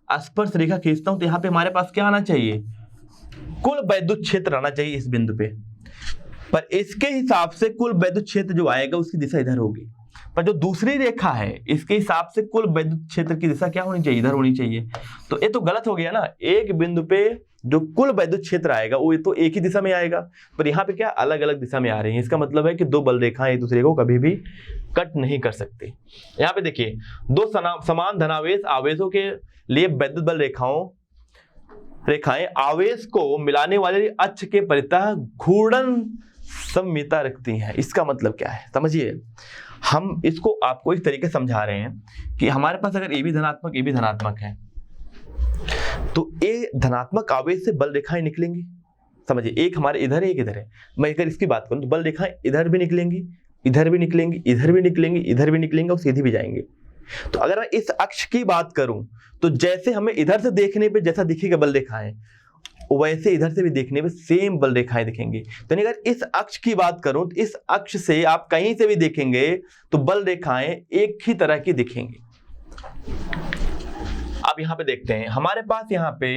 स्पर्श रेखा खींचता हूं, तो यहाँ पे हमारे पास क्या आना चाहिए, कुल वैद्युत क्षेत्र आना चाहिए इस बिंदु पे। पर इसके हिसाब से कुल वैद्युत क्षेत्र जो आएगा उसकी दिशा इधर होगी, पर जो दूसरी रेखा है इसके हिसाब से कुल वैद्युत क्षेत्र की दिशा क्या होनी चाहिए, इधर होनी चाहिए। तो ये तो गलत हो गया ना। एक बिंदु पे जो कुल वैद्युत क्षेत्र आएगा वो तो एक ही दिशा में आएगा, पर यहाँ पे क्या अलग अलग दिशा में आ रही है। इसका मतलब है कि दो बल रेखाएं एक दूसरे को कभी भी कट नहीं कर सकती। यहाँ पे देखिए, दो समान धनावेश आवेशों के लिए वैद्युत बल रेखाएं आवेश को मिलाने वाले अक्ष के परितः घूर्णन सममिता रखती हैं। इसका मतलब क्या है समझिए, हम इसको आपको इस तरीके समझा रहे हैं कि हमारे पास अगर ए भी धनात्मक है, तो ए धनात्मक आवेश से बल रेखाएं निकलेंगी। समझिए, एक हमारे इधर है, एक इधर है। मैं अगर इसकी बात करूं तो बल रेखाएं इधर भी निकलेंगी, इधर भी निकलेंगी, इधर भी निकलेंगी, इधर भी निकलेंगे और सीधी भी जाएंगे। तो अगर मैं इस अक्ष की बात करूं तो जैसे हमें इधर से देखने पे जैसा दिखेगा बल रेखाएं, वैसे इधर से भी देखने में सेम बल रेखाएं दिखेंगी। तो अगर इस अक्ष की बात करूं तो इस अक्ष से आप कहीं से भी देखेंगे तो बल रेखाएं एक ही तरह की दिखेंगी। अब यहां पे देखते हैं, हमारे पास यहाँ पे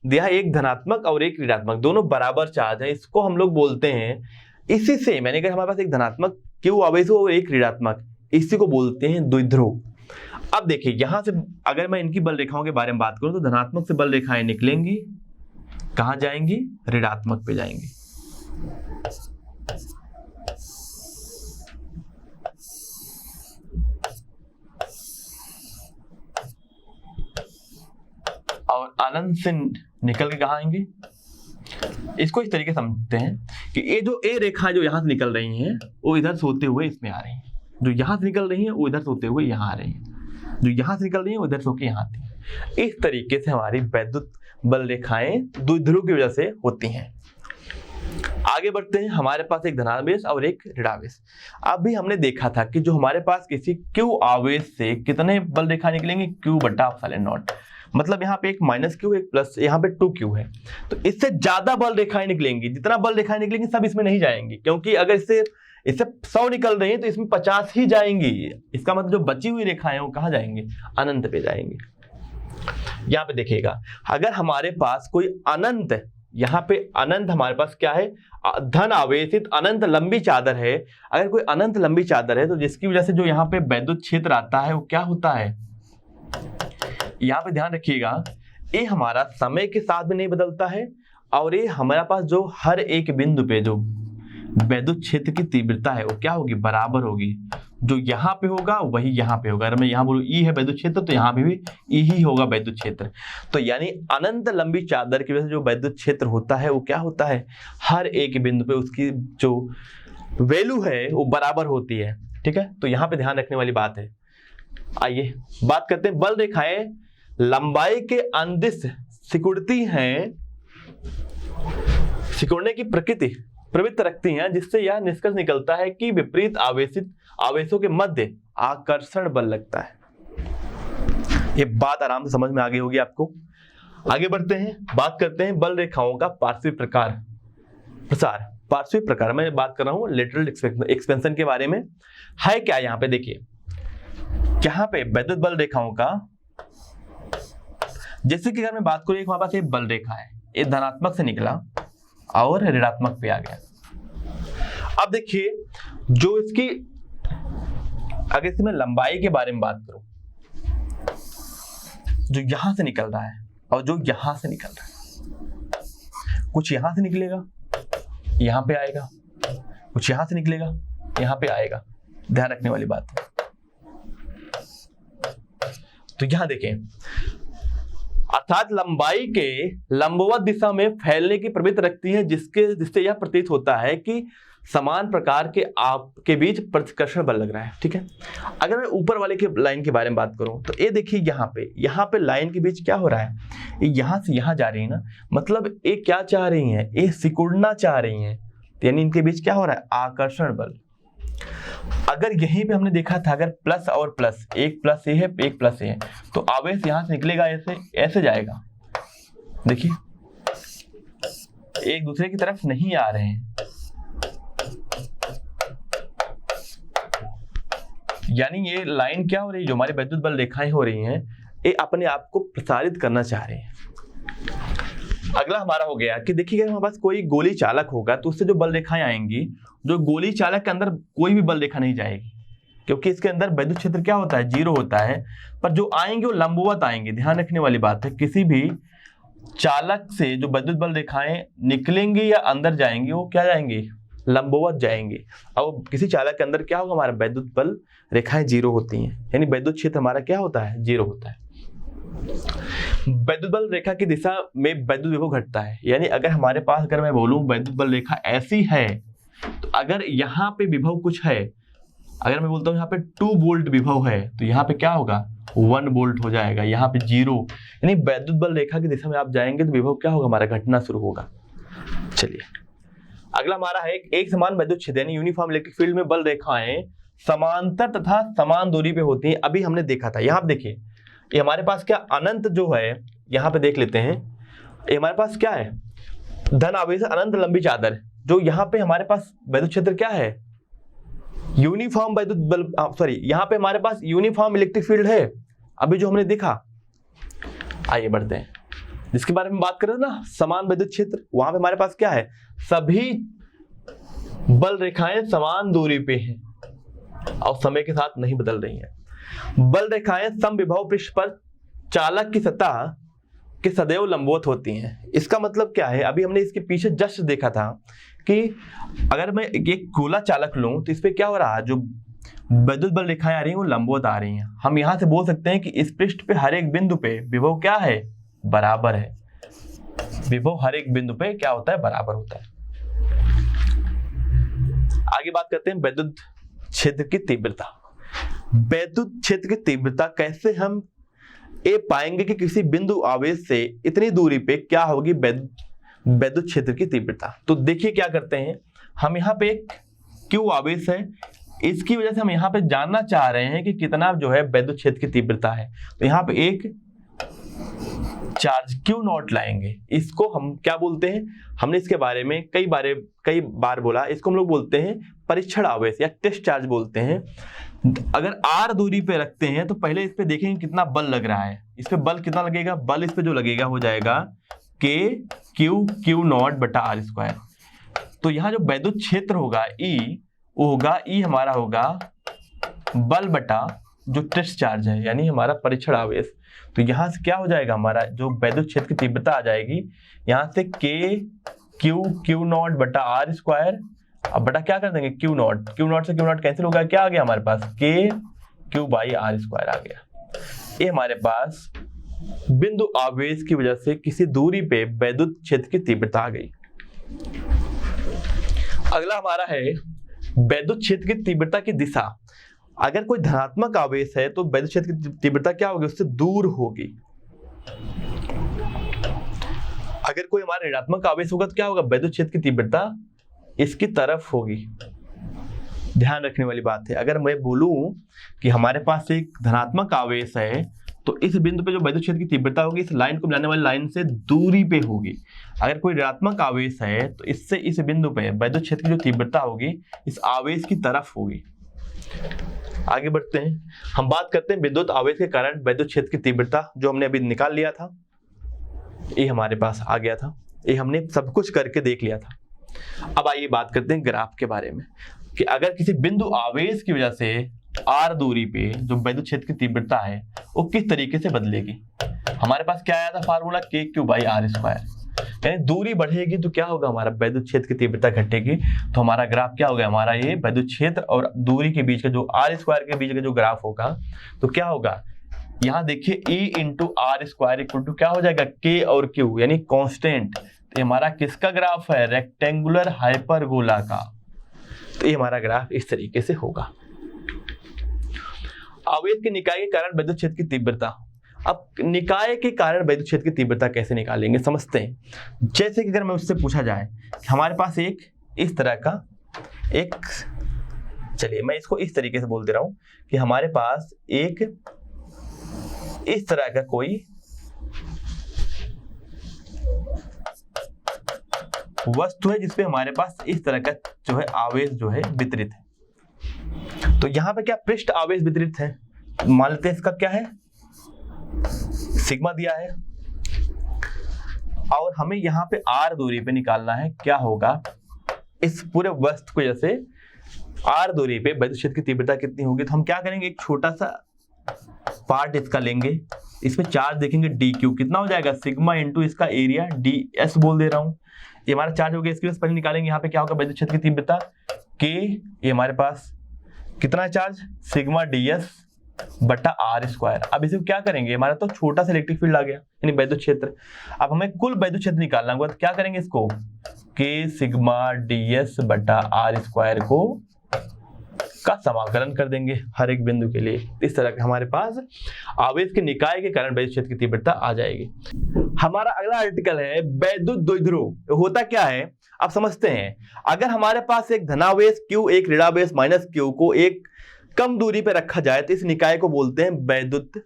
दिया एक धनात्मक और एक ऋणात्मक, दोनों बराबर चार्ज है। इसको हम लोग बोलते हैं, इसी से मैंने कहा हमारे पास एक धनात्मक Q आवेश हो और एक ऋणात्मक, इसी को बोलते हैं द्विध्रुव। अब देखिए, यहां से अगर मैं इनकी बल रेखाओं के बारे में बात करूं तो धनात्मक से बल रेखाएं निकलेंगी, कहां जाएंगी, ऋणात्मक पे जाएंगी। और अनंत से निकल के कहां आएंगे। इसको इस तरीके समझते हैं कि ये जो ए रेखा जो यहां से निकल रही हैं वो इधर से होते हुए इसमें आ रही हैं, जो यहां से निकल रही हैं वो इधर से होते हुए यहां आ रही हैं, जो यहां से निकल रही हैं वो इधर से होकर यहां आती हैं। इस तरीके से हमारी वैद्युत बल रेखाएं द्विध्रुव की वजह से होती हैं। आगे बढ़ते हैं, हमारे पास एक धनावेश और एक ऋणावेश। अभी हमने देखा था कि जो हमारे पास किसी Q आवेश से कितने बल रेखा निकलेंगे, Q/ε0। मतलब यहाँ पे एक -Q एक प्लस, यहाँ पे 2Q है, तो इससे ज्यादा बल रेखाएं निकलेंगी। जितना बल रेखाएं निकलेंगी सब इसमें नहीं जाएंगी, क्योंकि अगर इससे इससे 100 निकल रही है तो इसमें 50 ही जाएंगी। इसका मतलब जो बची हुई रेखाएं वो कहाँ जाएंगी, अनंत पे जाएंगी। यहाँ पे देखिएगा, अगर हमारे पास कोई अनंत, यहाँ पे अनंत हमारे पास क्या है, धन आवेशित अनंत लंबी चादर है। अगर कोई अनंत लंबी चादर है तो जिसकी वजह से जो यहाँ पे वैद्युत क्षेत्र आता है वो क्या होता है, यहाँ पे ध्यान रखिएगा, ये हमारा समय के साथ भी नहीं बदलता है और ये हमारे पास जो हर एक बिंदु पे जो वैद्युत क्षेत्र की तीव्रता है वो क्या होगी, बराबर होगी। जो यहाँ पे होगा वही यहाँ पे होगा। अगर मैं यहाँ बोलूँ ई है वैद्युत क्षेत्र तो यहाँ पे भी ई ही होगा वैद्युत क्षेत्र। तो यानी अनंत लंबी चादर की वजह से जो वैद्युत क्षेत्र होता है वो क्या होता है, हर एक बिंदु पे उसकी जो वैल्यू है वो बराबर होती है। ठीक है, तो यहाँ पे ध्यान रखने वाली बात है। आइए बात करते हैं, बल रेखाएं लंबाई के अंदिश सिकुड़ती हैं, सिकुड़ने की प्रवृत्ति रखती हैं, जिससे यह निष्कर्ष निकलता है कि विपरीत आवेशित आवेशों के मध्य आकर्षण बल लगता है। ये बात आराम से समझ में आ गई होगी आपको। आगे बढ़ते हैं, बात करते हैं बल रेखाओं का पार्श्विक प्रसार। पार्श्विक प्रकार मैं बात कर रहा हूं लेटरल एक्सपेंशन के बारे में। है क्या, यहाँ पे देखिए, यहाँ पे वैद्युत बल रेखाओं का, जैसे कि अगर मैं बात करूं, एक हमारे पास एक बल रेखा है, ये धनात्मक से निकला और ऋणात्मक पे आ गया। अब देखिए, जो इसकी, अगर इसमें लंबाई के बारे में बात करूं, जो यहां से निकल रहा है और जो यहां से निकल रहा है, कुछ यहां से निकलेगा यहां पे आएगा, कुछ यहां से निकलेगा यहां पे आएगा। ध्यान रखने वाली बात है। तो यहां देखें, अर्थात लंबाई के लंबवत दिशा में फैलने की प्रवृत्ति रखती है, जिससे यह प्रतीत होता है कि समान प्रकार के आपके बीच प्रतिकर्षण बल लग रहा है। ठीक है, अगर मैं ऊपर वाले के लाइन के बारे में बात करूं तो ये देखिए, यहाँ पे लाइन के बीच क्या हो रहा है, ये यहां से यहां जा रही है ना, मतलब ये क्या चाह रही है, ये सिकुड़ना चाह रही है, यानी इनके बीच क्या हो रहा है, आकर्षण बल। अगर यहीं पे हमने देखा था, अगर प्लस और प्लस, एक प्लस ए है एक प्लस ए है, तो आवेश यहां से निकलेगा ऐसे जाएगा। देखिए, एक दूसरे की तरफ नहीं आ रहे हैं, यानी ये लाइन क्या हो रही है, जो हमारी वैद्युत बल रेखाएं हो रही हैं, ये अपने आप को प्रसारित करना चाह रहे हैं। अगला हमारा हो गया कि देखिए, अगर हमारे पास कोई गोली चालक होगा तो उससे जो बल रेखाएं आएंगी, जो गोली चालक के अंदर कोई भी बल रेखा नहीं जाएगी, क्योंकि इसके अंदर वैद्युत क्षेत्र क्या होता है, 0 होता है, पर जो आएंगे वो लंबवत आएंगे। ध्यान रखने वाली बात है, किसी भी चालक से जो वैद्युत बल रेखाएं निकलेंगी या अंदर जाएंगी वो क्या जाएंगी, लंबवत जाएंगे। और किसी चालक के अंदर क्या होगा, हमारा वैद्युत बल रेखाएं 0 होती हैं, यानी वैद्युत क्षेत्र हमारा क्या होता है, 0 होता है। वैद्युत बल रेखा की दिशा में वैद्युत विभव घटता है, यानी अगर हमारे पास, अगर मैं बोलूं वैद्युत बल रेखा ऐसी है, तो अगर यहाँ पे विभव कुछ है, अगर मैं बोलता हूँ यहाँ पे 2 वोल्ट विभव है, तो यहाँ पे क्या होगा, 1 वोल्ट हो जाएगा, यहाँ पे 0, यानी वैद्युत बल रेखा की दिशा में आप जाएंगे तो विभव क्या होगा, हमारा घटना शुरू होगा। चलिए अगला हमारा है एक समान वैद्युत क्षेत्र, यानी यूनिफॉर्म इलेक्ट्रिक फील्ड में बल रेखाएं समांतर तथा समान दूरी पे होती हैं। अभी हमने देखा था, यहाँ पे देखिए, ये हमारे पास क्या अनंत जो है, यहाँ पे देख लेते हैं, ये हमारे पास क्या है, धन आवेश अनंत लंबी चादर, जो यहाँ पे हमारे पास वैद्युत क्षेत्र क्या है, यूनिफॉर्म वैद्युत बल, सॉरी, यहाँ पे हमारे पास यूनिफॉर्म इलेक्ट्रिक फील्ड है, अभी जो हमने देखा। आइए बढ़ते हैं, जिसके बारे में बात कर रहे थे ना, समान वैद्युत क्षेत्र, वहां पे हमारे पास क्या है, सभी बल रेखाएं समान दूरी पे हैं और समय के साथ नहीं बदल रही हैं। बल रेखाएं समविभव पृष्ठ पर चालक की सतह के सदैव लंबवत होती हैं। इसका मतलब क्या है, अभी हमने इसके पीछे जस्ट देखा था कि अगर मैं एक गोला चालक लूं तो इस पे क्या हो रहा है, जो वैद्युत बल रेखाएं आ रही हैं वो लंबवत आ रही हैं। हम यहां से बोल सकते हैं कि इस पृष्ठ पे हर एक बिंदु पे विभव क्या है, बराबर है। विभव हर एक बिंदु पे क्या होता है, बराबर होता है। आगे बात करते हैं वैद्युत क्षेत्र की तीव्रता। वैद्युत क्षेत्र की तीव्रता कैसे हम ये पाएंगे कि किसी बिंदु आवेश से इतनी दूरी पे क्या होगी वैद्युत क्षेत्र की तीव्रता। तो देखिए क्या करते हैं, हम यहाँ पे एक Q आवेश है, इसकी वजह से हम यहाँ पे जानना चाह रहे हैं कि कितना जो है वैद्युत क्षेत्र की तीव्रता है। तो यहाँ पे एक चार्ज क्यू नॉट लाएंगे, इसको हम क्या बोलते हैं, हमने इसके बारे में कई बार बोला, इसको हम लोग बोलते हैं परीक्षण आवेश या टेस्ट चार्ज बोलते हैं। अगर r दूरी पे रखते हैं तो पहले इस पे देखेंगे कितना बल लग रहा है, इस पे बल कितना लगेगा, बल इस पे जो लगेगा हो जाएगा k क्यू नॉट बटा आर स्क्वायर। तो यहाँ जो वैद्युत क्षेत्र होगा E, वो होगा E हमारा होगा बल बटा जो टेस्ट चार्ज है यानी हमारा परीक्षण आवेश। तो यहाँ से क्या हो जाएगा, हमारा जो वैद्युत क्षेत्र की तीव्रता आ जाएगी यहाँ से क्यू नॉट बटा आर स्क्वायर, अब बटा क्या कर देंगे क्यू नॉट से क्यू नॉट कैंसिल होगा, क्या आ गया हमारे पास क्यू बाई आर स्क्वायर आ गया। ये हमारे पास बिंदु आवेश की वजह से किसी दूरी पे वैद्युत क्षेत्र की तीव्रता आ गई। अगला हमारा है वैद्युत क्षेत्र की तीव्रता की दिशा। अगर कोई धनात्मक आवेश है तो वैद्युत क्षेत्र की तीव्रता क्या होगी, उससे दूर होगी। अगर कोई हमारा ऋणात्मक आवेश होगा तो क्या होगा, वैद्युत क्षेत्र की तीव्रता इसकी तरफ होगी। ध्यान रखने वाली बात है, अगर मैं बोलूं कि हमारे पास एक धनात्मक आवेश है तो इस बिंदु पे जो वैद्युत क्षेत्र की तीव्रता होगी इस लाइन को मिलाने वाली लाइन से दूरी पे होगी। अगर कोई ऋणात्मक आवेश है तो इससे इस बिंदु पे वैद्युत क्षेत्र की जो तीव्रता होगी इस आवेश की तरफ होगी। आगे बढ़ते हैं, हम बात करते हैं विद्युत आवेश के कारण वैद्युत क्षेत्र की तीव्रता, जो हमने अभी निकाल लिया था, ये हमारे पास आ गया था, ये हमने सब कुछ करके देख लिया था। अब आइए बात करते हैं ग्राफ के बारे में कि अगर किसी बिंदु आवेश की वजह से r दूरी पे जो वैद्युत क्षेत्र की तीव्रता है वो किस तरीके से बदलेगी। हमारे पास क्या आया था formula k q by r square, यानी दूरी बढ़ेगी तो क्या होगा, हमारा वैद्युत क्षेत्र की तीव्रता घटेगी। तो हमारा ग्राफ क्या होगा, हमारा ये वैद्युत क्षेत्र और दूरी के बीच का जो आर स्क्वायर के बीच का जो ग्राफ होगा तो क्या होगा, यहाँ देखिए E into r square equal to क्या हो जाएगा k और q यानी कांस्टेंट। तो हमारा किसका ग्राफ है, रेक्टेंगुलर हाइपरबोला का। तो ये हमारा ग्राफ इस तरीके से होगा। आवेश के निकाय के कारण वैद्युत क्षेत्र की तीव्रता। अब निकाय के कारण वैद्युत क्षेत्र की तीव्रता कैसे निकालेंगे समझते हैं। जैसे कि अगर मैं उससे पूछा जाए कि हमारे पास एक इस तरह का एक, चलिए मैं इसको इस तरीके से बोल दे रहा हूं कि हमारे पास एक इस तरह का कोई वस्तु है जिसपे हमारे पास इस तरह का जो है आवेश जो है वितरित है। तो यहाँ पे क्या पृष्ठ आवेश वितरित है, मान लेते हैं इसका क्या है सिग्मा दिया है, और हमें यहाँ पे r दूरी पे निकालना है क्या होगा, इस पूरे वस्तु को जैसे r दूरी पे वैद्युत क्षेत्र की तीव्रता कितनी होगी। तो हम क्या करेंगे, एक छोटा सा पार्ट इसका लेंगे, इसमें चार्ज देखेंगे dq कितना हो जाएगा, सिग्मा इंटू इसका एरिया ds बोल दे रहा हूं। ये हमारा चार्ज हो गया, इसके पहले निकालेंगे यहाँ पे क्या होगा वैद्युत क्षेत्र की तीव्रता k, ये हमारे पास कितना चार्ज सिग्मा ds बटा आर स्क्वायर। अब इसे क्या करेंगे, हमारा तो छोटा सा इलेक्ट्रिक फील्ड आ गया यानी वैद्युत क्षेत्र। अब हमें कुल वैद्युत क्षेत्र निकालना होगा तो क्या करेंगे, इसको k सिग्मा ds बटा आर स्क्वायर को का समाकलन कर देंगे हर एक बिंदु के लिए। इस तरह का हमारे पास आवेश के निकाय के कारण वैद्युत क्षेत्र की तीव्रता आ जाएगी। हमारा अगला आर्टिकल है वैद्युत द्विध्रुव। होता क्या है आप समझते हैं, अगर हमारे पास एक धनावेश q एक ऋणावेश माइनस q को एक कम दूरी पे रखा जाए तो इस निकाय को बोलते हैं वैद्युत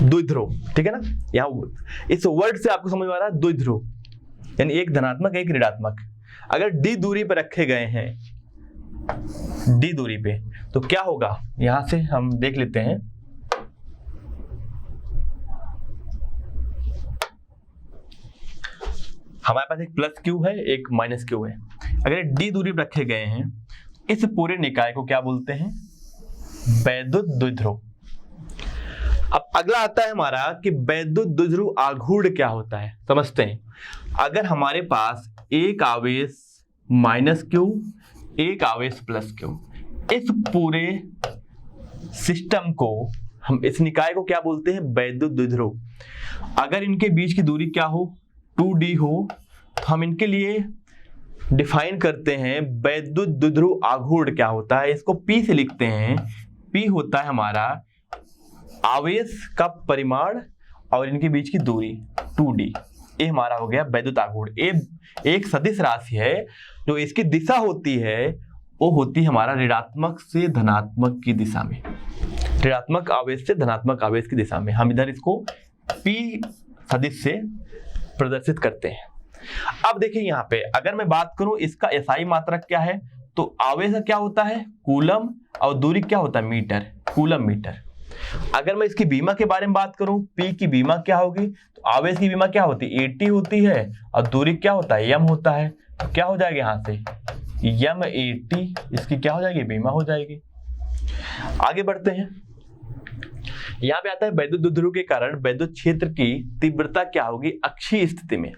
द्विध्रुव। ठीक है ना, यहाँ इस वर्ड से आपको समझ में आ रहा है द्विध्रुव यानी एक धनात्मक एक ऋणात्मक। अगर d दूरी पे रखे गए हैं, d दूरी पे, तो क्या होगा, यहां से हम देख लेते हैं। हमारे पास एक प्लस q है एक माइनस q है। अगर d दूरी पे रखे गए हैं इस पूरे निकाय को क्या बोलते हैं, वैद्युत द्विध्रुव। अब अगला आता है हमारा कि वैद्युत द्विध्रुव आघूर्ण क्या होता है समझते हैं। अगर हमारे पास एक आवेश माइनस q एक आवेश प्लस q, इस पूरे सिस्टम को हम इस निकाय को क्या बोलते हैं, वैद्युत द्विध्रुव। अगर इनके बीच की दूरी क्या हो 2d हो तो हम इनके लिए डिफाइन करते हैं वैद्युत द्विध्रुव आघूर्ण क्या होता है। इसको P से लिखते हैं। P होता है हमारा आवेश का परिमाण और इनके बीच की दूरी 2d। ये हमारा हो गया वैद्युत आघूर्ण। ये एक सदिश राशि है, जो इसकी दिशा होती है वो होती है हमारा ऋणात्मक से धनात्मक की दिशा में, ऋणात्मक आवेश से धनात्मक आवेश की दिशा में। हम इधर इसको P सदिश से प्रदर्शित करते हैं। अब देखिए यहाँ पे अगर मैं बात करूं इसका SI मात्रक क्या है, तो आवेश क्या होता है कूलम, और दूरी क्या होता है मीटर, कूलम मीटर। अगर मैं इसकी बीमा के बारे में बात करूं, P की बीमा क्या होगी, तो आवेश की बीमा क्या होती है AT होती है, और दूरी क्या होता है M होता है। तो क्या हो जाएगा यहाँ से M/AT, इसकी क्या हो जाएगी बीमा हो जाएगी। आगे बढ़ते हैं, यहाँ पे आता है वैद्युत द्विध्रुव के कारण वैद्युत क्षेत्र की तीव्रता क्या होगी अक्षीय स्थिति में।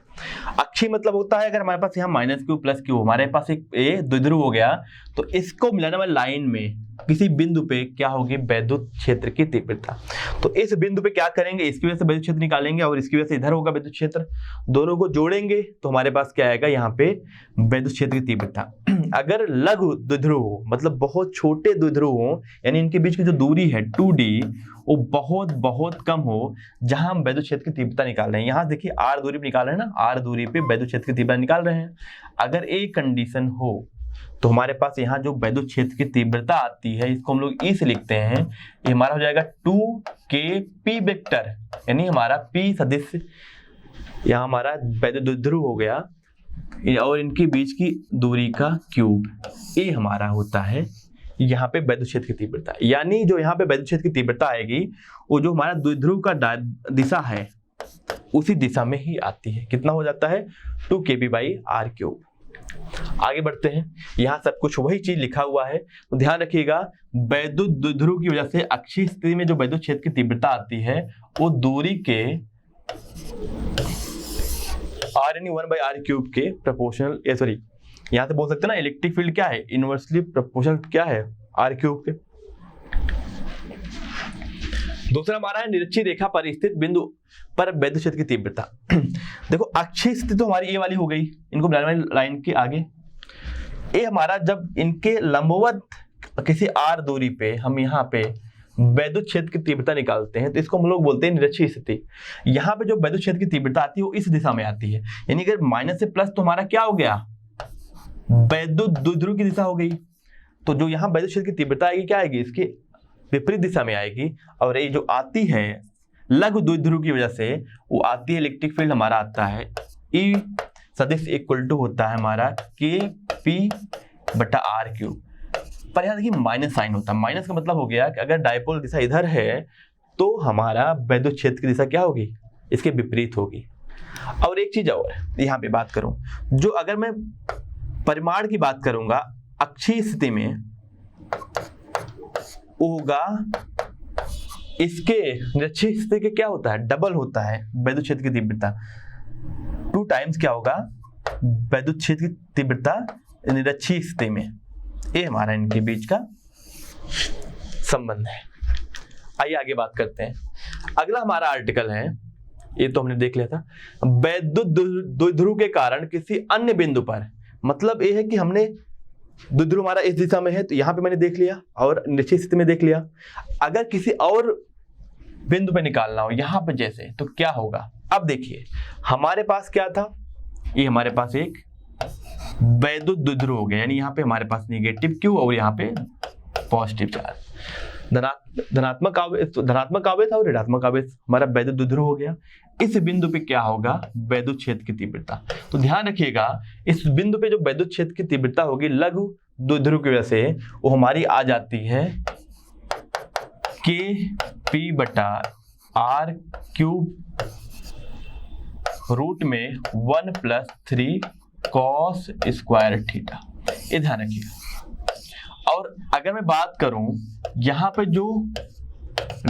अक्षीय मतलब होता है अगर हमारे पास यहाँ -Q +Q हमारे पास एक ए द्विध्रुव हो गया, तो इसको मिलाने वाली लाइन में किसी बिंदु पे क्या होगी वैद्युत क्षेत्र की तीव्रता। तो इस बिंदु पे क्या करेंगे, इसकी वजह से वैद्युत क्षेत्र निकालेंगे और इसकी वजह से इधर होगा वैद्युत क्षेत्र, दोनों को जोड़ेंगे तो हमारे पास क्या आएगा यहाँ पे वैद्युत क्षेत्र की तीव्रता। अगर लघु द्विध्रुव हो मतलब बहुत छोटे द्विध्रुव हो, यानी इनके बीच की जो दूरी है 2D वो बहुत कम हो, जहां हम वैद्युत क्षेत्र की तीव्रता निकाल रहे हैं। यहाँ देखिए R दूरी पे निकाल रहे हैं ना, R दूरी पे वैद्युत क्षेत्र की तीव्रता निकाल रहे हैं। अगर एक कंडीशन हो तो हमारे पास यहाँ जो वैद्युत क्षेत्र की तीव्रता आती है इसको हम लोग ई से लिखते हैं, ये हमारा हो जाएगा 2kP वेक्टर, यानी हमारा P सदिश यहाँ हमारा वैद्युत द्विध्रुव हो गया और इनके बीच की दूरी का क्यूब, ये हमारा होता है यहाँ पे वैद्युत क्षेत्र की तीव्रता। यानी जो यहाँ पे वैद्युत क्षेत्र की तीव्रता आएगी वो जो हमारा द्विध्रुव का दिशा है उसी दिशा में ही आती है। कितना हो जाता है 2kP/r³। आगे बढ़ते हैं, यहाँ सब कुछ वही चीज लिखा हुआ है, तो ध्यान रखिएगा वैद्युत द्विध्रुव की वजह से अक्षीय स्थिति में जो वैद्युत क्षेत्र की तीव्रता आती है वो दूरी के r1/r³ के प्रोपोर्शनल, सॉरी यहाँ से बोल सकते हैं ना इलेक्ट्रिक फील्ड क्या है इनवर्सली प्रोपोर्शनल क्या है r³ के। दूसरा हमारा है निरक्षीय रेखा पर स्थित बिंदु पर वैद्युत क्षेत्र की तीव्रता। देखो अक्षीय स्थिति तो हमारी ये वाली हो गई, इनको मिलाने वाली लाइन के आगे ये हमारा जब इनके लंबवत किसी r दूरी पे हम यहाँ पे वैद्युत क्षेत्र की तीव्रता निकालते हैं तो इसको हम लोग बोलते हैं निरक्षीय स्थिति। यहाँ पे जो वैद्युत क्षेत्र की तीव्रता आती है वो इस दिशा में आती है, यानी अगर माइनस से प्लस तो हमारा क्या हो गया वैद्युत द्विध्रुव की दिशा हो गई। तो जो यहाँ वैद्युत क्षेत्र की तीव्रता आएगी क्या आएगी इसके विपरीत दिशा में आएगी, और ये जो आती है लघु द्विध्रुव की वजह से वो आती है इलेक्ट्रिक फील्ड हमारा आता है E सदिश इक्वल टू होता है हमारा kP/r³। पर यहाँ देखिए माइनस साइन होता है, माइनस का मतलब हो गया कि अगर डायपोल दिशा इधर है तो हमारा वैद्युत क्षेत्र की दिशा क्या होगी इसके विपरीत होगी। और एक चीज और यहाँ पे बात करूं, जो अगर मैं परिमाण की बात करूंगा अक्षीय स्थिति में होगा इसके निरक्षीय स्थिति के क्या होता है डबल होता है वैद्युत क्षेत्र की तीव्रता, 2 टाइम्स क्या होगा वैद्युत क्षेत्र की तीव्रता निरक्षीय स्थिति में। ये हमारा इनके बीच का संबंध है। आइए आगे बात करते हैं। अगला हमारा आर्टिकल है, ये तो हमने देख लिया था, वैद्युत द्विध्रुव के कारण किसी अन्य बिंदु पर, मतलब ये है कि हमने द्विध्रुव हमारा इस दिशा में है तो यहाँ पे मैंने देख लिया और निश्चित स्थिति में देख लिया। अगर किसी और बिंदु पे निकालना हो यहाँ पे जैसे, तो क्या होगा। अब देखिए हमारे पास क्या था, ये हमारे पास एक वैद्युत द्विध्रुव हो गया, यानी यहाँ पे हमारे पास नेगेटिव Q और यहाँ पे पॉजिटिव चार्ज, धनात्मक आवेश और ऋणात्मक आवेश हमारा वैद्युत द्विध्रुव हो गया। इस बिंदु पे क्या होगा वैद्युत क्षेत्र की तीव्रता। तो ध्यान रखिएगा इस बिंदु पे जो वैद्युत क्षेत्र की तीव्रता होगी लघु द्विध्रुव की वजह से वो हमारी आ जाती है kP/r³ रूट में 1 + 3 cos² थीटा। ये ध्यान रखिएगा। और अगर मैं बात करूं यहां पे जो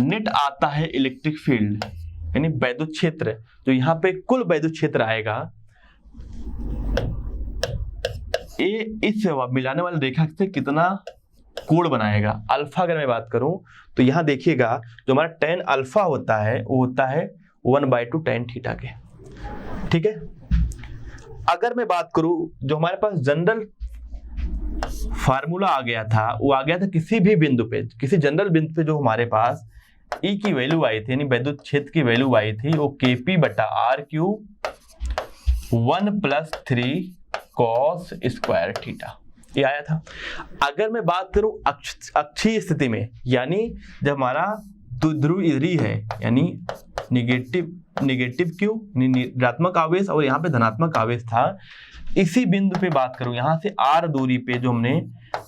नेट आता है इलेक्ट्रिक फील्ड यानी वैद्युत क्षेत्र, जो यहाँ पे कुल वैद्युत क्षेत्र आएगा ये इस मिलाने वाली रेखा से कितना कोण बनाएगा। अल्फा अगर मैं बात करूं तो यहाँ देखिएगा जो हमारा tan अल्फा होता है वो होता है 1/2 tan थीटा के, ठीक है। अगर मैं बात करूं जो हमारे पास जनरल फार्मूला आ गया था वो आ गया था किसी भी बिंदु पे, किसी जनरल बिंदु पे जो हमारे पास E की वैल्यू आई थी यानी वैद्युत क्षेत्र की वैल्यू आई थी वो kP/r³ 1 + 3 cos² थीटा ये आया था। अगर मैं बात करूं अक्षीय स्थिति में, यानी जब हमारा द्विध्रुव इधर ही है यानी निगेटिव क्यू ऋणात्मक आवेश और यहाँ पे धनात्मक आवेश था। इसी बिंदु पे बात करूं, यहाँ से r दूरी पे जो हमने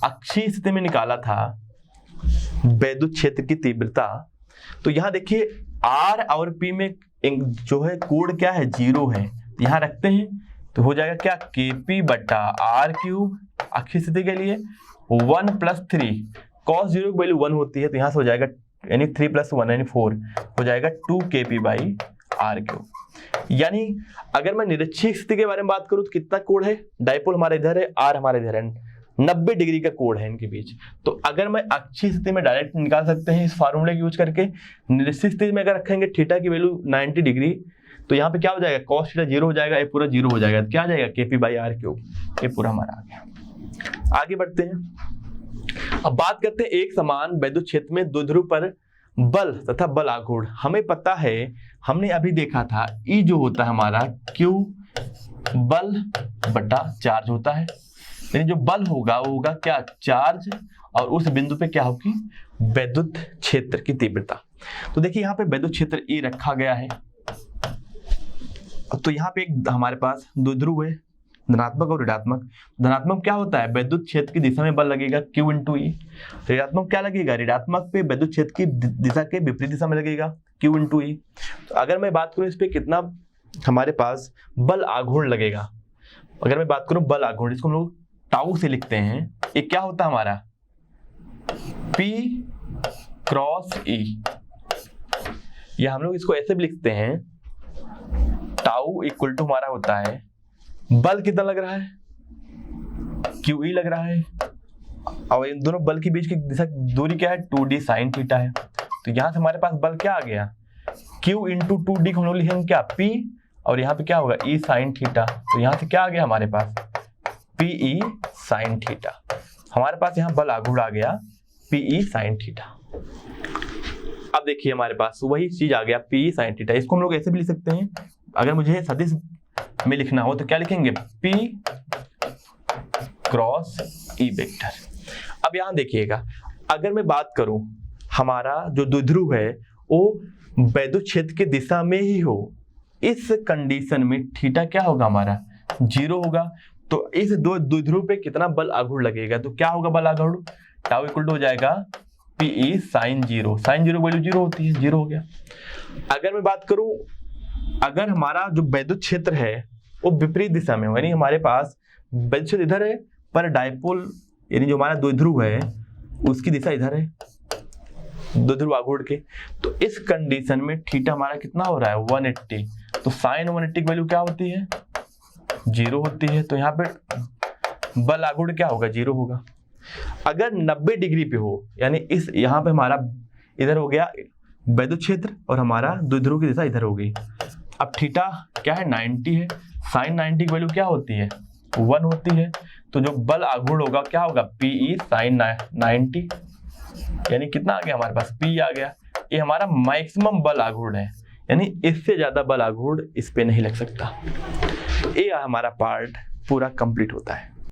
अक्षीय स्थिति में निकाला था वैद्युत क्षेत्र की तीव्रता, तो यहाँ देखिए r और p में जो है कोण क्या है, 0 है। यहाँ रखते हैं तो हो जाएगा क्या, kp बटा r क्यूब अक्षीय स्थिति के लिए 1 + 3 cos 0 की वैल्यू 1 होती है, तो यहाँ से हो जाएगा यानी 3 + 1 यानी 4 हो जाएगा 2 kp बाई r क्यूब। यानी अगर मैं निरक्षीय स्थिति के बारे में बात करूं तो कितना कोण है, डायपोल हमारे इधर है, r हमारे इधर है, 90 डिग्री का कोण है इनके बीच। तो अगर मैं अक्षीय स्थिति में डायरेक्ट निकाल सकते हैं इस फार्मूले का यूज करके। निरक्षीय स्थिति में अगर रखेंगे थीटा की वैल्यू 90 डिग्री, तो यहाँ पे क्या हो जाएगा, cos थीटा 0 हो जाएगा, ये पूरा 0 हो जाएगा, क्या आ जाएगा kp बाई r क्यूब, ये पूरा हमारा आ गया। आगे बढ़ते हैं, अब बात करते हैं एक समान वैद्युत क्षेत्र में द्विध्रुव पर बल तथा बल आघूर्ण। हमें पता है, हमने अभी देखा था E जो होता है हमारा Q बल बटा चार्ज होता है, यानी जो बल होगा वो होगा क्या, चार्ज, और उस बिंदु पे क्या होगी, वैद्युत क्षेत्र की तीव्रता। तो देखिए यहाँ पे वैद्युत क्षेत्र E रखा गया है, तो यहाँ पे एक हमारे पास द्विध्रुव है, धनात्मक और ऋणात्मक। धनात्मक क्या होता है, वैद्युत क्षेत्र की दिशा में बल लगेगा Q × E। ऋणात्मक क्या लगेगा, ऋणात्मक पे वैद्युत क्षेत्र की दिशा के विपरीत दिशा में लगेगा Q × E। तो अगर मैं बात करूं इस पे कितना हमारे पास बल आघूर्ण लगेगा, अगर मैं बात करूं बल आघूर्ण, इसको हम लोग टाउ से लिखते हैं, ये क्या होता है हमारा P × E, या हम लोग इसको ऐसे भी लिखते हैं, टाउ इक्वल टू हमारा होता है बल कितना लग रहा है, QE लग रहा है, और इन दोनों बल के बीच की दिशा दूरी क्या है, 2d sin थीटा है। तो यहाँ से हमारे पास बल क्या आ गया, Q × 2d को हम लोग लिखेंगे क्या, P, और यहाँ पे क्या होगा E sin थीटा। तो यहाँ से क्या आ गया हमारे पास, PE sin थीटा। हमारे पास यहाँ बल आघूर्ण आ गया PE sin थीटा। अब देखिए हमारे पास वही चीज आ गया PE sin थीटा। इसको हम लोग ऐसे भी लिख सकते हैं, अगर मुझे सदिश में लिखना हो तो क्या लिखेंगे, P क्रॉस E वेक्टर। अब यहां देखिएगा, अगर मैं बात करूं हमारा जो द्विध्रुव है वो वैद्युत क्षेत्र की दिशा में ही हो, इस कंडीशन में थीटा क्या होगा हमारा, 0 होगा। तो इस दो द्विध्रुव पे कितना बल आघूर्ण लगेगा, तो क्या होगा बल आघूर्ण, टाउ इक्वल टू हो जाएगा PE sin 0। sin 0 वैल्यू 0 होती है, 0 हो गया। अगर मैं बात करूं, अगर हमारा जो वैद्युत क्षेत्र है वो विपरीत दिशा में हो, यानी हमारे पास वैद्युत क्षेत्र इधर है पर डायपोल यानी जो हमारा द्विध्रुव है उसकी दिशा इधर है, द्विध्रुव आघूर्ण के, तो इस कंडीशन में थीटा हमारा कितना हो रहा है, 180। तो साइन 180 की वैल्यू क्या होती है, 0 होती है। तो यहाँ पे बल आघूर्ण क्या होगा, 0 होगा। अगर 90 डिग्री पे हो, यानी इस यहाँ पे हमारा इधर हो गया वैद्युत क्षेत्र और हमारा द्विध्रुव की दिशा इधर हो गई। अब थीटा क्या है, 90 है, साइन 90 की वैल्यू क्या होती है, 1 होती है। तो जो बल आघूर्ण होगा क्या होगा, PE sin 90, यानी कितना आ गया हमारे पास, P आ गया। ये हमारा मैक्सिमम बल आघूर्ण है, यानी इससे ज्यादा बल आघूर्ण इस पे नहीं लग सकता। ये हमारा पार्ट पूरा कंप्लीट होता है।